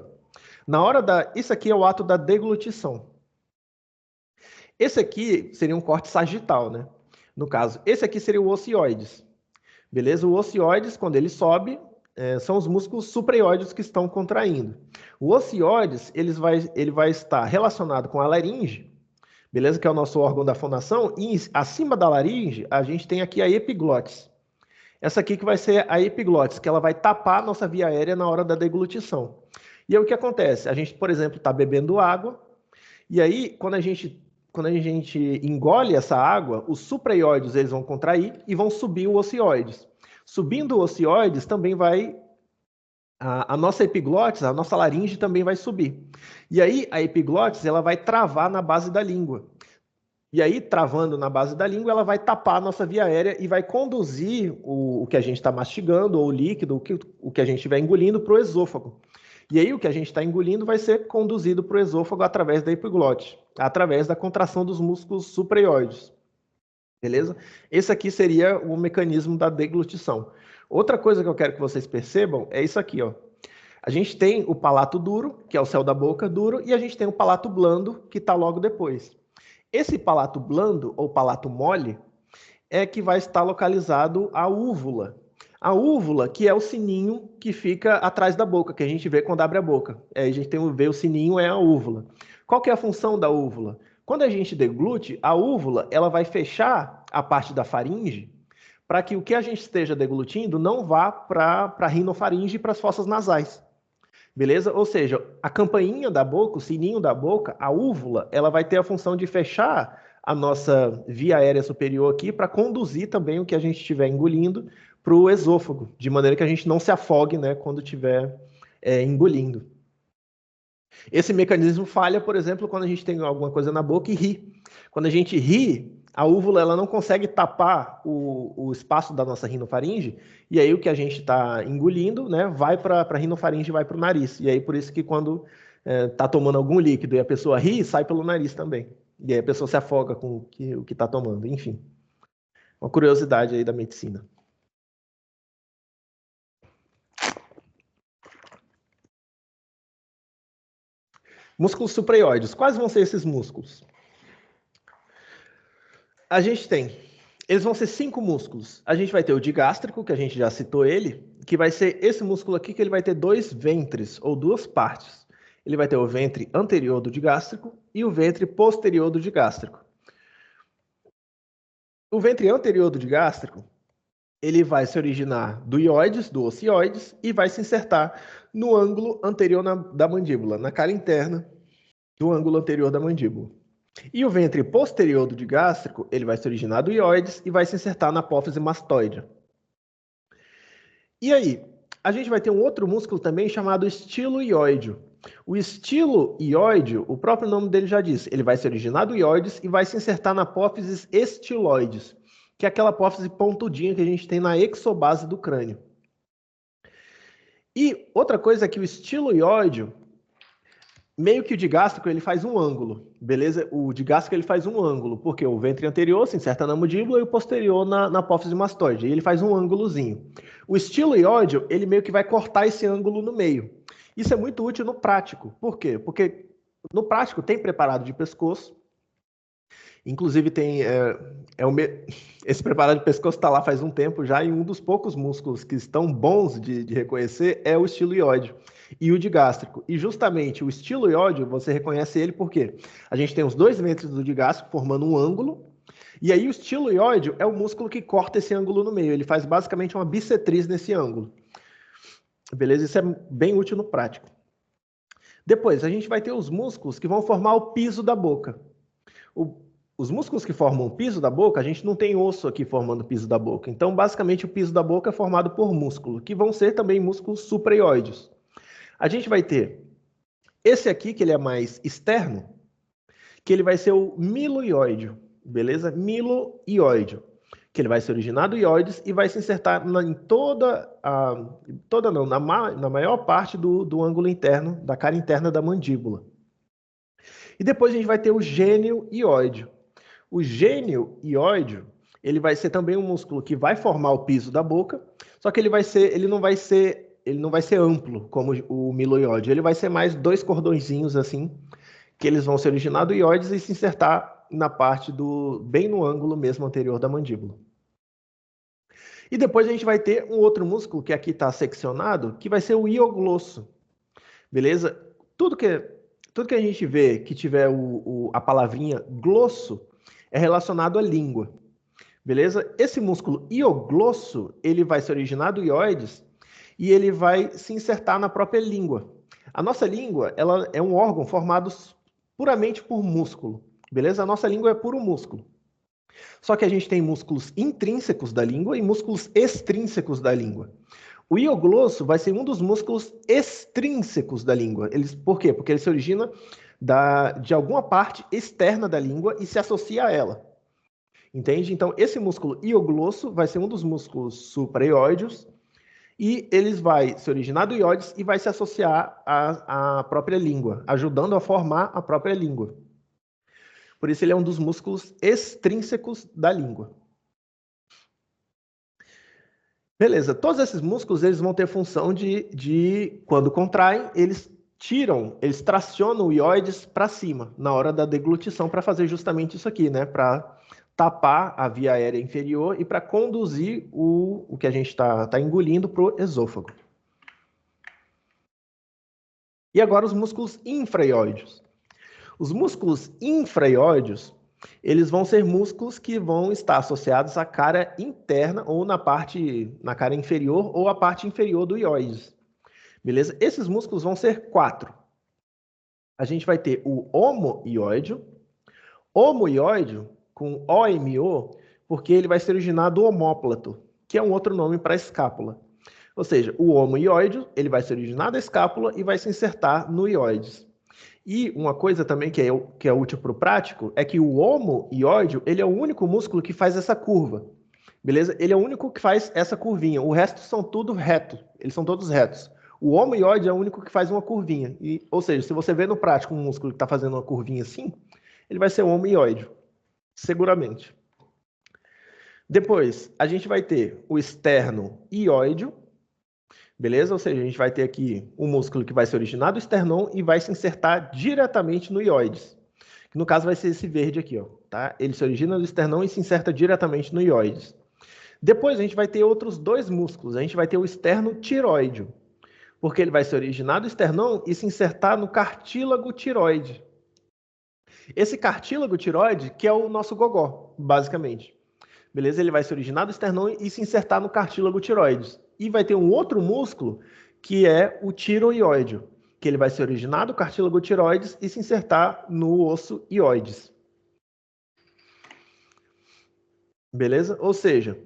Isso aqui é o ato da deglutição. Esse aqui seria um corte sagital, né? No caso, esse aqui seria o osso ióides. Beleza? O osso ióides, quando ele sobe, são os músculos supraioides que estão contraindo. O osso ióides, ele vai estar relacionado com a laringe, beleza? Que é o nosso órgão da fonação, e acima da laringe, a gente tem aqui a epiglotis. Essa aqui que vai ser a epiglotis, que ela vai tapar a nossa via aérea na hora da deglutição. E aí o que acontece? A gente, por exemplo, está bebendo água, e aí quando a gente engole essa água, os supraioides eles vão contrair e vão subir o ocioides. Subindo o ocioides também vai a nossa epiglottis, a nossa laringe também vai subir. E aí a epiglottis ela vai travar na base da língua. E aí, travando na base da língua, ela vai tapar a nossa via aérea e vai conduzir o que a gente está mastigando, ou o líquido, o que a gente estiver engolindo, para o esôfago. E aí, o que a gente está engolindo vai ser conduzido para o esôfago através da epiglote, através da contração dos músculos supraioides. Beleza? Esse aqui seria o mecanismo da deglutição. Outra coisa que eu quero que vocês percebam é isso aqui, ó. A gente tem o palato duro, que é o céu da boca duro, e a gente tem o palato blando, que está logo depois. Esse palato blando, ou palato mole, é que vai estar localizado a úvula. A úvula, que é o sininho que fica atrás da boca, que a gente vê quando abre a boca. A gente vê o sininho, é a úvula. Qual que é a função da úvula? Quando a gente deglute, a úvula ela vai fechar a parte da faringe para que o que a gente esteja deglutindo não vá para a rinofaringe e para as fossas nasais. Beleza? Ou seja, a campainha da boca, o sininho da boca, a úvula, ela vai ter a função de fechar a nossa via aérea superior aqui para conduzir também o que a gente estiver engolindo para o esôfago, de maneira que a gente não se afogue, né, quando estiver engolindo. Esse mecanismo falha, por exemplo, quando a gente tem alguma coisa na boca e ri. Quando a gente ri, a úvula ela não consegue tapar o espaço da nossa rinofaringe, e aí o que a gente está engolindo, né, vai para a rinofaringe e vai para o nariz. E aí por isso que quando está tomando algum líquido e a pessoa ri, sai pelo nariz também. E aí a pessoa se afoga com o que está tomando. Enfim, uma curiosidade aí da medicina. Músculos supraioides. Quais vão ser esses músculos? A gente tem, eles vão ser 5 músculos. A gente vai ter o digástrico, que a gente já citou ele, que vai ser esse músculo aqui, que ele vai ter 2 ventres, ou 2 partes. Ele vai ter o ventre anterior do digástrico e o ventre posterior do digástrico. O ventre anterior do digástrico, ele vai se originar do ióides, do ocioides, e vai se insertar no ângulo anterior da mandíbula, na cara interna do ângulo anterior da mandíbula. E o ventre posterior do digástrico, ele vai se originar do ióides e vai se insertar na apófise mastoide. E aí, a gente vai ter um outro músculo também chamado estiloióideo. O estiloióideo, o próprio nome dele já diz, ele vai se originar do ióides e vai se insertar na apófise estiloides, que é aquela apófise pontudinha que a gente tem na exobase do crânio. E outra coisa é que o estiloióideo, meio que o digástrico ele faz um ângulo, beleza? O digástrico ele faz um ângulo, porque o ventre anterior se inserta na mandíbula e o posterior na apófise mastoide. E ele faz um ângulozinho. O estiloióideo, ele meio que vai cortar esse ângulo no meio. Isso é muito útil no prático. Por quê? Porque no prático tem preparado de pescoço. Inclusive tem esse preparado de pescoço está lá faz um tempo já, e um dos poucos músculos que estão bons de reconhecer é o estiloióideo e o digástrico. E justamente o estiloióideo, você reconhece ele porque a gente tem os 2 ventres do digástrico formando um ângulo, e aí o estiloióideo é o músculo que corta esse ângulo no meio. Ele faz basicamente uma bissetriz nesse ângulo. Beleza? Isso é bem útil no prático. Depois, a gente vai ter os músculos que vão formar o piso da boca. Os músculos que formam o piso da boca, a gente não tem osso aqui formando o piso da boca. Então, basicamente, o piso da boca é formado por músculo, que vão ser também músculos supraioides. A gente vai ter esse aqui, que ele é mais externo, que ele vai ser o miloióideo, beleza? Miloióideo, que ele vai se originar do ióides e vai se insertar na maior parte do ângulo interno, da cara interna da mandíbula. E depois a gente vai ter o gênio ióideo. O gênio ióideo, ele vai ser também um músculo que vai formar o piso da boca, só que ele não vai ser amplo como o miloióideo, ele vai ser mais 2 cordõezinhos assim, que eles vão se originar do ióides e se insertar na parte bem no ângulo mesmo anterior da mandíbula. E depois a gente vai ter um outro músculo que aqui está seccionado, que vai ser o ioglosso, beleza? Tudo que a gente vê que tiver a palavrinha glosso é relacionado à língua, beleza? Esse músculo ioglosso, ele vai se originar do ióides e ele vai se insertar na própria língua. A nossa língua, ela é um órgão formado puramente por músculo, beleza? A nossa língua é puro músculo. Só que a gente tem músculos intrínsecos da língua e músculos extrínsecos da língua. O ioglosso vai ser um dos músculos extrínsecos da língua. Por quê? Porque ele se origina de alguma parte externa da língua e se associa a ela. Entende? Então, esse músculo ioglosso vai ser um dos músculos supraioides e eles vai se originar do ióides e vai se associar à própria língua, ajudando a formar a própria língua. Por isso, ele é um dos músculos extrínsecos da língua. Beleza, todos esses músculos eles vão ter função de quando contraem, eles tracionam o ióides para cima, na hora da deglutição, para fazer justamente isso aqui, né? Para tapar a via aérea inferior e para conduzir o que a gente está engolindo para o esôfago. E agora os músculos infraióides. Os músculos infraióides, eles vão ser músculos que vão estar associados à cara interna ou na cara inferior ou à parte inferior do ióides. Beleza? Esses músculos vão ser 4. A gente vai ter o homoióide, homoióide com OMO, porque ele vai se originar do omóplato, que é um outro nome para escápula. Ou seja, o homoióide, ele vai se originar da escápula e vai se insertar no ióides. E uma coisa também que é útil para o prático é que o homoióide, ele é o único músculo que faz essa curva. Beleza? Ele é o único que faz essa curvinha. O resto são tudo reto. Eles são todos retos. O homoióide é o único que faz uma curvinha. Ou seja, se você vê no prático um músculo que está fazendo uma curvinha assim, ele vai ser o homoióide. Seguramente. Depois, a gente vai ter o esterno-ióide. Beleza? Ou seja, a gente vai ter aqui um músculo que vai se originar do esternon e vai se insertar diretamente no ióides. Que no caso vai ser esse verde aqui, ó, tá? Ele se origina do esternon e se inserta diretamente no ióides. Depois a gente vai ter outros 2 músculos. A gente vai ter o esterno-tiroide, porque ele vai se originar do esternon e se insertar no cartílago tiroide. Esse cartílago tiroide que é o nosso gogó, basicamente. Beleza? Ele vai se originar do esternon e se insertar no cartílago tiroide. E vai ter um outro músculo que é o tiroióide, que ele vai se originar do cartílago tiroides e se insertar no osso ióides. Beleza? Ou seja,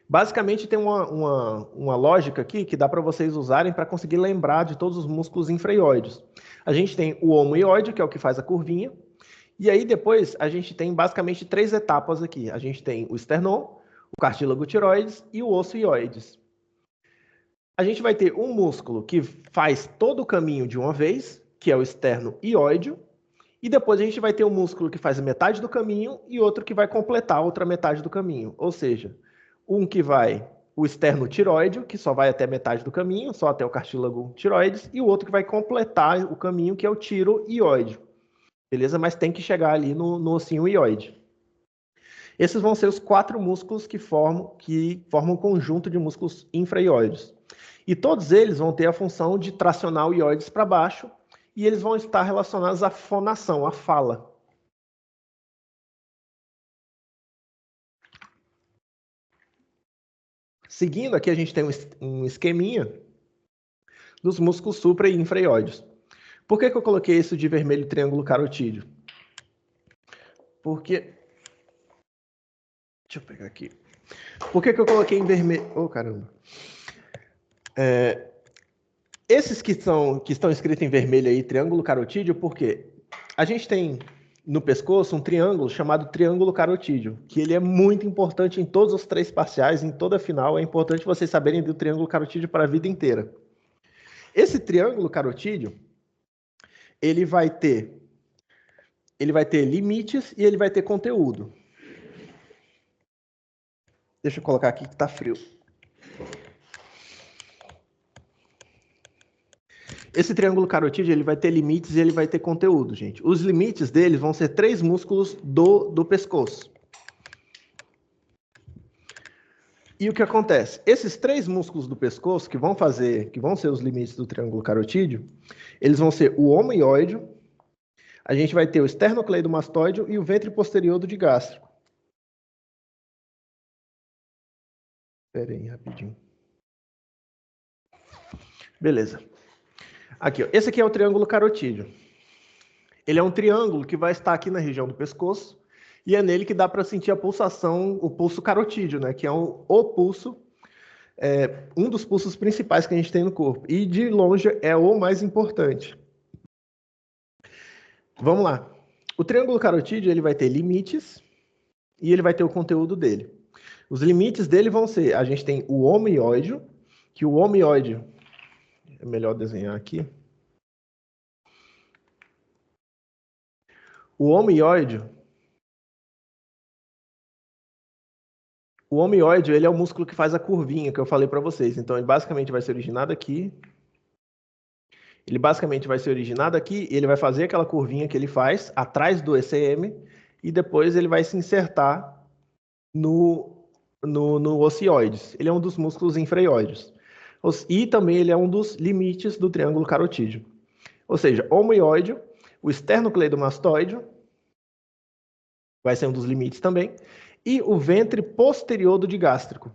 basicamente tem uma lógica aqui que dá para vocês usarem para conseguir lembrar de todos os músculos infraioides. A gente tem o homoióide, que é o que faz a curvinha, e aí depois a gente tem basicamente 3 etapas aqui. A gente tem o esternon, o cartílago tiroides e o osso ióides. A gente vai ter um músculo que faz todo o caminho de uma vez, que é o esterno-ióide, e depois a gente vai ter um músculo que faz metade do caminho e outro que vai completar a outra metade do caminho. Ou seja, o esterno-tiroide, que só vai até metade do caminho, só até o cartílago tiroides, e o outro que vai completar o caminho, que é o tiroióide. Beleza? Mas tem que chegar ali no ossinho ióide. Esses vão ser os 4 músculos que formam um conjunto de músculos infraióides. E todos eles vão ter a função de tracionar o ióides para baixo e eles vão estar relacionados à fonação, à fala. Seguindo, aqui a gente tem um esqueminha dos músculos supra e infraióides. Por que eu coloquei isso de vermelho triângulo carotídeo? Porque... Deixa eu pegar aqui. Por que eu coloquei em vermelho... Oh, caramba. Esses que estão escritos em vermelho aí, triângulo carotídeo, porque a gente tem no pescoço um triângulo chamado triângulo carotídeo, que ele é muito importante em todos os 3 parciais, em toda a final, é importante vocês saberem do triângulo carotídeo para a vida inteira. Esse triângulo carotídeo, ele vai ter limites e ele vai ter conteúdo. Deixa eu colocar aqui que está frio. Esse triângulo carotídeo ele vai ter limites e ele vai ter conteúdo, gente. Os limites dele vão ser 3 músculos do pescoço. E o que acontece? Esses 3 músculos do pescoço que vão ser os limites do triângulo carotídeo, eles vão ser o homoióide, a gente vai ter o esternocleidomastoide e o ventre posterior do digástrico. Espera aí, rapidinho. Beleza. Aqui, ó. Esse aqui é o triângulo carotídeo. Ele é um triângulo que vai estar aqui na região do pescoço e é nele que dá para sentir a pulsação, o pulso carotídeo, né? Que é o pulso, um dos pulsos principais que a gente tem no corpo. E de longe é o mais importante. Vamos lá. O triângulo carotídeo ele vai ter limites e ele vai ter o conteúdo dele. Os limites dele vão ser, a gente tem o homeóide, que o homeóide, é melhor desenhar aqui. O homeóide ele é o músculo que faz a curvinha que eu falei para vocês. Então, ele basicamente vai ser originado aqui. Ele basicamente vai ser originado aqui e ele vai fazer aquela curvinha que ele faz atrás do ECM e depois ele vai se insertar no ocioides. Ele é um dos músculos infraioides. E também ele é um dos limites do triângulo carotídeo. Ou seja, homeóide, o esternocleidomastoide vai ser um dos limites também, e o ventre posterior do digástrico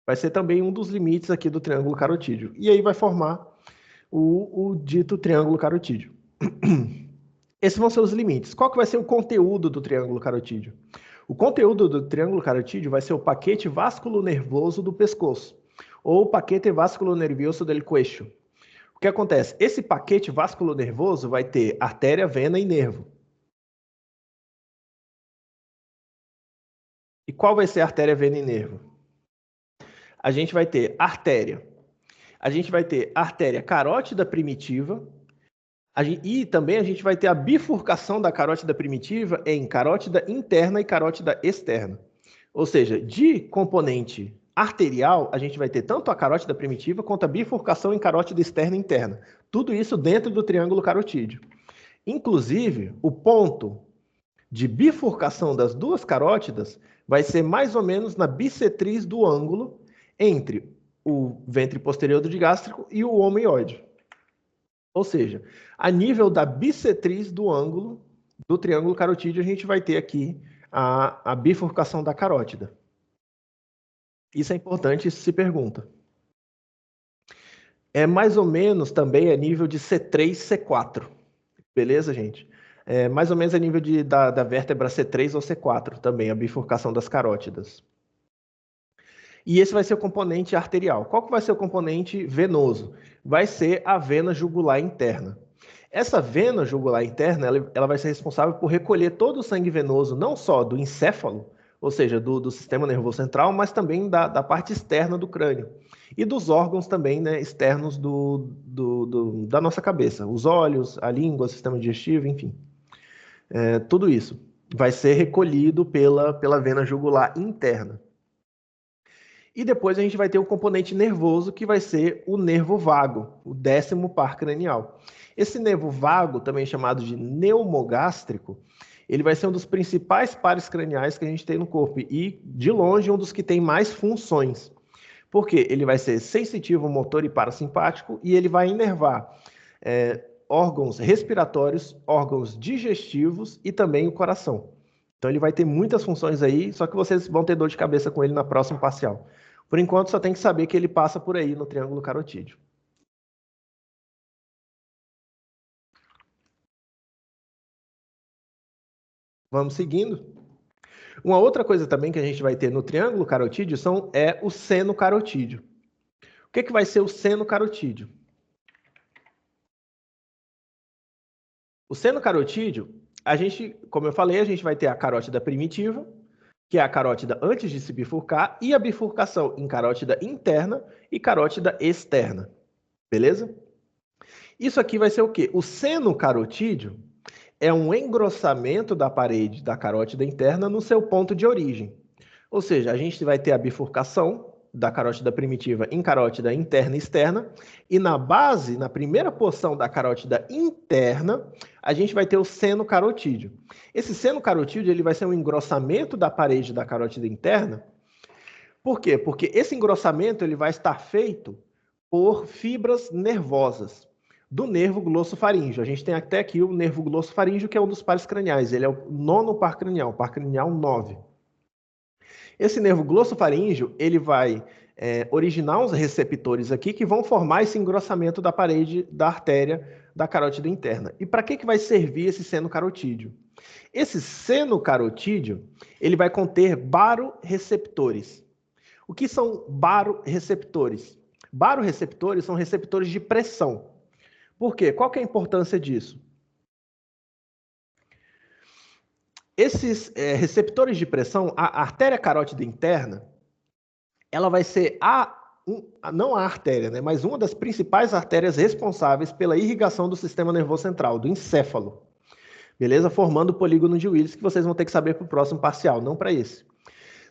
vai ser também um dos limites aqui do triângulo carotídeo. E aí vai formar o dito triângulo carotídeo. Esses vão ser os limites. Qual que vai ser o conteúdo do triângulo carotídeo? O conteúdo do triângulo carotídeo vai ser o paquete vasculonervoso do pescoço, ou o paquete vasculonervioso del cuello. O que acontece? Esse paquete vasculonervoso vai ter artéria, vena e nervo. E qual vai ser a artéria, vena e nervo? A gente vai ter artéria. A gente vai ter artéria carótida primitiva. E também a gente vai ter a bifurcação da carótida primitiva em carótida interna e carótida externa. Ou seja, de componente arterial, a gente vai ter tanto a carótida primitiva quanto a bifurcação em carótida externa e interna. Tudo isso dentro do triângulo carotídeo. Inclusive, o ponto de bifurcação das duas carótidas vai ser mais ou menos na bissetriz do ângulo entre o ventre posterior do digástrico e o homeóide. Ou seja, a nível da bissetriz do ângulo do triângulo carotídeo, a gente vai ter aqui a bifurcação da carótida. Isso é importante, isso se pergunta. É mais ou menos também a nível de C3, C4. Beleza, gente? É mais ou menos a nível da vértebra C3 ou C4 também, a bifurcação das carótidas. E esse vai ser o componente arterial. Qual que vai ser o componente venoso? Vai ser a vena jugular interna. Essa vena jugular interna, ela vai ser responsável por recolher todo o sangue venoso, não só do encéfalo, ou seja, do sistema nervoso central, mas também da parte externa do crânio. E dos órgãos também, né, externos da nossa cabeça. Os olhos, a língua, o sistema digestivo, enfim. Tudo isso vai ser recolhido pela vena jugular interna. E depois a gente vai ter o componente nervoso, que vai ser o nervo vago, o 10º par cranial. Esse nervo vago, também chamado de neumogástrico, ele vai ser um dos principais pares craniais que a gente tem no corpo e, de longe, um dos que tem mais funções. Porque ele vai ser sensitivo, motor e parasimpático e ele vai inervar órgãos respiratórios, órgãos digestivos e também o coração. Então ele vai ter muitas funções aí, só que vocês vão ter dor de cabeça com ele na próxima parcial. Por enquanto, só tem que saber que ele passa por aí no triângulo carotídeo. Vamos seguindo. Uma outra coisa também que a gente vai ter no triângulo carotídeo é o seno carotídeo. O que vai ser o seno carotídeo? O seno carotídeo, como eu falei, a gente vai ter a carótida primitiva, que é a carótida antes de se bifurcar, e a bifurcação em carótida interna e carótida externa. Beleza? Isso aqui vai ser o quê? O seno carotídeo é um engrossamento da parede da carótida interna no seu ponto de origem. Ou seja, a gente vai ter a bifurcação da carótida primitiva em carótida interna e externa, e na base, na primeira porção da carótida interna, a gente vai ter o seno carotídeo. Esse seno carotídeo ele vai ser um engrossamento da parede da carótida interna. Por quê? Porque esse engrossamento ele vai estar feito por fibras nervosas do nervo glossofaríngeo. A gente tem até aqui o nervo glossofaríngeo, que é um dos pares craniais. Ele é o 9º par cranial 9. Esse nervo glossofaríngeo, ele vai originar uns receptores aqui que vão formar esse engrossamento da parede da artéria da carótida interna. E para que vai servir esse seno carotídeo? Esse seno carotídeo, ele vai conter baroreceptores. O que são baroreceptores? Baroreceptores são receptores de pressão. Por quê? Qual que é a importância disso? Esses receptores de pressão, a artéria carótida interna, ela vai ser não a artéria, né, mas uma das principais artérias responsáveis pela irrigação do sistema nervoso central, do encéfalo. Beleza? Formando o polígono de Willis, que vocês vão ter que saber para o próximo parcial, não para esse.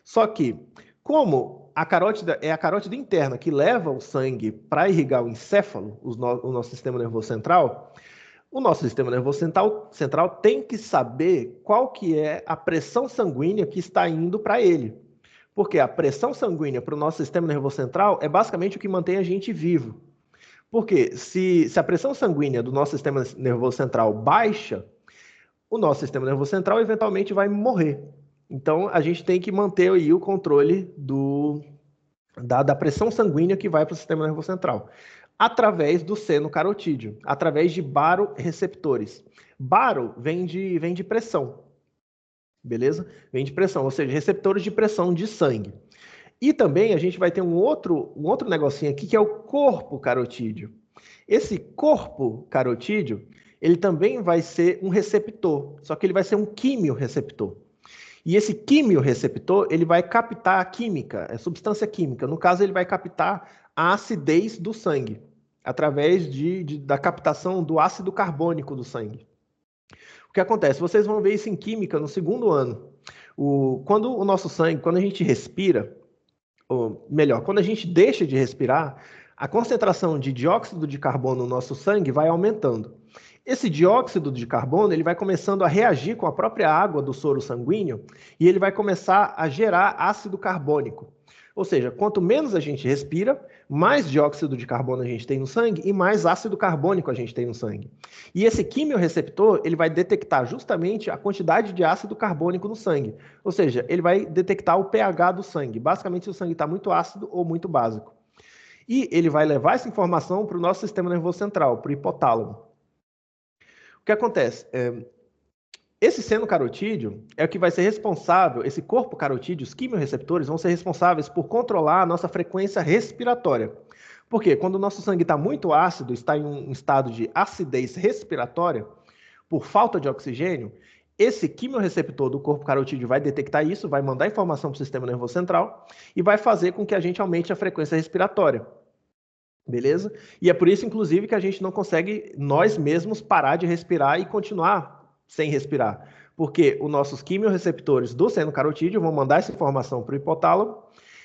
Só que, como a carótida é a carótida interna que leva o sangue para irrigar o encéfalo, o nosso sistema nervoso central, o nosso sistema nervoso central tem que saber qual que é a pressão sanguínea que está indo para ele. Porque a pressão sanguínea para o nosso sistema nervoso central é basicamente o que mantém a gente vivo. Porque se a pressão sanguínea do nosso sistema nervoso central baixa, o nosso sistema nervoso central eventualmente vai morrer. Então, a gente tem que manter aí o controle da pressão sanguínea que vai para o sistema nervoso central, através do seno carotídeo, através de baroreceptores. Baro vem de pressão, beleza? Vem de pressão, ou seja, receptores de pressão de sangue. E também a gente vai ter um outro negocinho aqui, que é o corpo carotídeo. Esse corpo carotídeo, ele também vai ser um receptor, só que ele vai ser um quimioreceptor. E esse quimioreceptor, ele vai captar a química, a substância química. No caso, ele vai captar a acidez do sangue, através da captação do ácido carbônico do sangue. O que acontece? Vocês vão ver isso em química no segundo ano. Quando o nosso sangue, quando a gente respira, ou melhor, quando a gente deixa de respirar, a concentração de dióxido de carbono no nosso sangue vai aumentando. Esse dióxido de carbono, ele vai começando a reagir com a própria água do soro sanguíneo e ele vai começar a gerar ácido carbônico. Ou seja, quanto menos a gente respira, mais dióxido de carbono a gente tem no sangue e mais ácido carbônico a gente tem no sangue. E esse quimioreceptor, ele vai detectar justamente a quantidade de ácido carbônico no sangue. Ou seja, ele vai detectar o pH do sangue. Basicamente, se o sangue está muito ácido ou muito básico. E ele vai levar essa informação para o nosso sistema nervoso central, para o hipotálamo. O que acontece? Esse seno carotídeo é o que vai ser responsável, esse corpo carotídeo, os quimioreceptores vão ser responsáveis por controlar a nossa frequência respiratória. Por quê? Quando o nosso sangue está muito ácido, está em um estado de acidez respiratória, por falta de oxigênio, esse quimioreceptor do corpo carotídeo vai detectar isso, vai mandar informação para o sistema nervoso central e vai fazer com que a gente aumente a frequência respiratória. Beleza? E é por isso, inclusive, que a gente não consegue, nós mesmos, parar de respirar e continuar sem respirar. Porque os nossos quimioreceptores do seno carotídeo vão mandar essa informação para o hipotálamo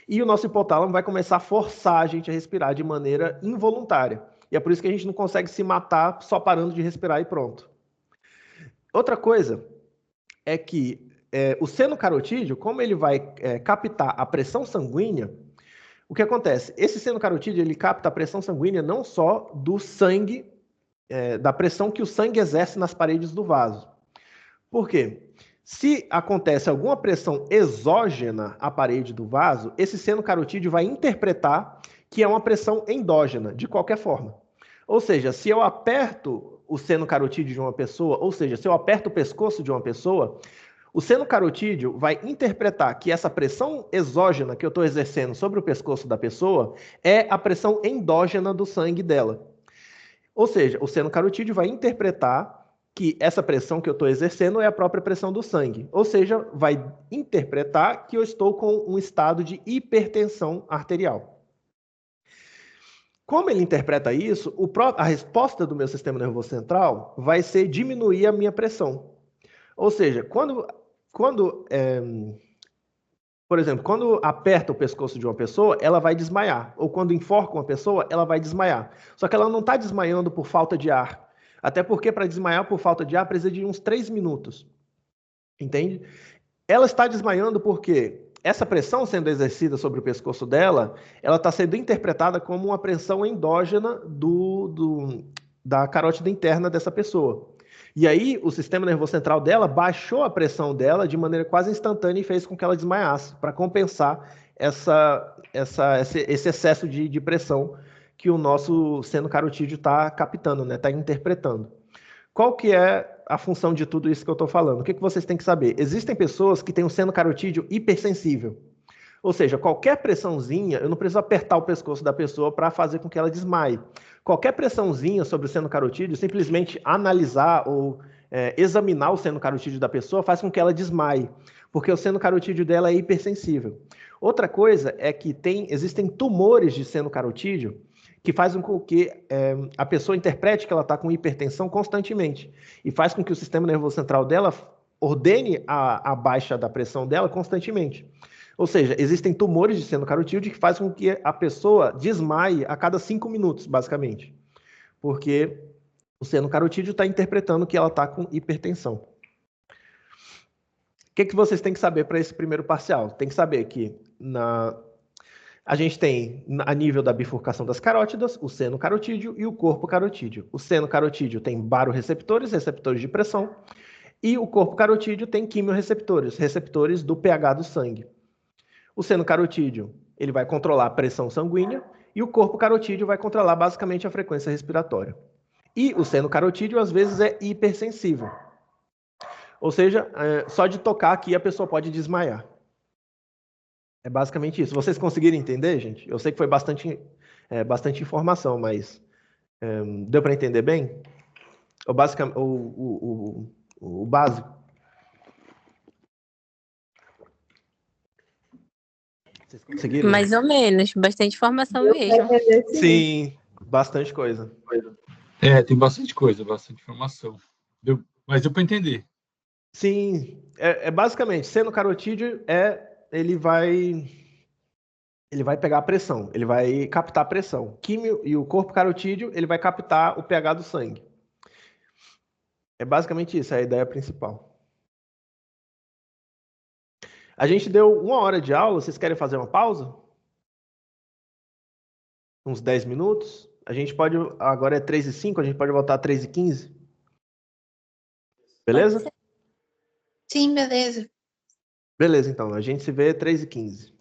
e o nosso hipotálamo vai começar a forçar a gente a respirar de maneira involuntária. E é por isso que a gente não consegue se matar só parando de respirar e pronto. Outra coisa é que o seno carotídeo, como ele vai captar a pressão sanguínea, o que acontece? Esse seno carotídeo, ele capta a pressão sanguínea não só do sangue, da pressão que o sangue exerce nas paredes do vaso. Por quê? Se acontece alguma pressão exógena à parede do vaso, esse seno carotídeo vai interpretar que é uma pressão endógena, de qualquer forma. Ou seja, se eu aperto o seno carotídeo de uma pessoa, ou seja, se eu aperto o pescoço de uma pessoa, o seno carotídeo vai interpretar que essa pressão exógena que eu estou exercendo sobre o pescoço da pessoa é a pressão endógena do sangue dela. Ou seja, o seno carotídeo vai interpretar que essa pressão que eu estou exercendo é a própria pressão do sangue. Ou seja, vai interpretar que eu estou com um estado de hipertensão arterial. Como ele interpreta isso, a resposta do meu sistema nervoso central vai ser diminuir a minha pressão. Ou seja, por exemplo, quando aperta o pescoço de uma pessoa, ela vai desmaiar. Ou quando enforca uma pessoa, ela vai desmaiar. Só que ela não está desmaiando por falta de ar. Até porque para desmaiar por falta de ar precisa de uns 3 minutos. Entende? Ela está desmaiando porque essa pressão sendo exercida sobre o pescoço dela, ela está sendo interpretada como uma pressão endógena da carótida interna dessa pessoa. E aí, o sistema nervoso central dela baixou a pressão dela de maneira quase instantânea e fez com que ela desmaiasse, para compensar esse excesso de pressão que o nosso seno carotídeo está captando, né? Está interpretando. Qual que é a função de tudo isso que eu estou falando? O que vocês têm que saber? Existem pessoas que têm um seno carotídeo hipersensível. Ou seja, qualquer pressãozinha, eu não preciso apertar o pescoço da pessoa para fazer com que ela desmaie. Qualquer pressãozinha sobre o seno carotídeo, simplesmente analisar ou examinar o seno carotídeo da pessoa faz com que ela desmaie, porque o seno carotídeo dela é hipersensível. Outra coisa é que existem tumores de seno carotídeo que fazem com que a pessoa interprete que ela está com hipertensão constantemente e faz com que o sistema nervoso central dela ordene a baixa da pressão dela constantemente. Ou seja, existem tumores de seno carotídeo que fazem com que a pessoa desmaie a cada 5 minutos, basicamente. Porque o seno carotídeo está interpretando que ela está com hipertensão. O que vocês têm que saber para esse primeiro parcial? Tem que saber que a gente tem, a nível da bifurcação das carótidas, o seno carotídeo e o corpo carotídeo. O seno carotídeo tem baroreceptores, receptores de pressão, e o corpo carotídeo tem quimiorreceptores, receptores do pH do sangue. O seno carotídeo, ele vai controlar a pressão sanguínea e o corpo carotídeo vai controlar basicamente a frequência respiratória. E o seno carotídeo, às vezes, é hipersensível. Ou seja, só de tocar aqui a pessoa pode desmaiar. É basicamente isso. Vocês conseguiram entender, gente? Eu sei que foi bastante informação, mas deu para entender bem? O básico? Vocês conseguiram? Mais ou menos, bastante informação mesmo. Sim, bastante coisa. Tem bastante coisa, bastante informação. Mas deu para entender. Sim, basicamente, seno carotídeo ele vai pegar a pressão, ele vai captar a pressão. Químio e o corpo carotídeo, ele vai captar o pH do sangue. É basicamente isso, é a ideia principal. A gente deu 1 hora de aula, vocês querem fazer uma pausa? Uns 10 minutos? A gente pode, agora é 3h05, a gente pode voltar a 3h15? Beleza? Sim, beleza. Beleza, então, a gente se vê 3h15.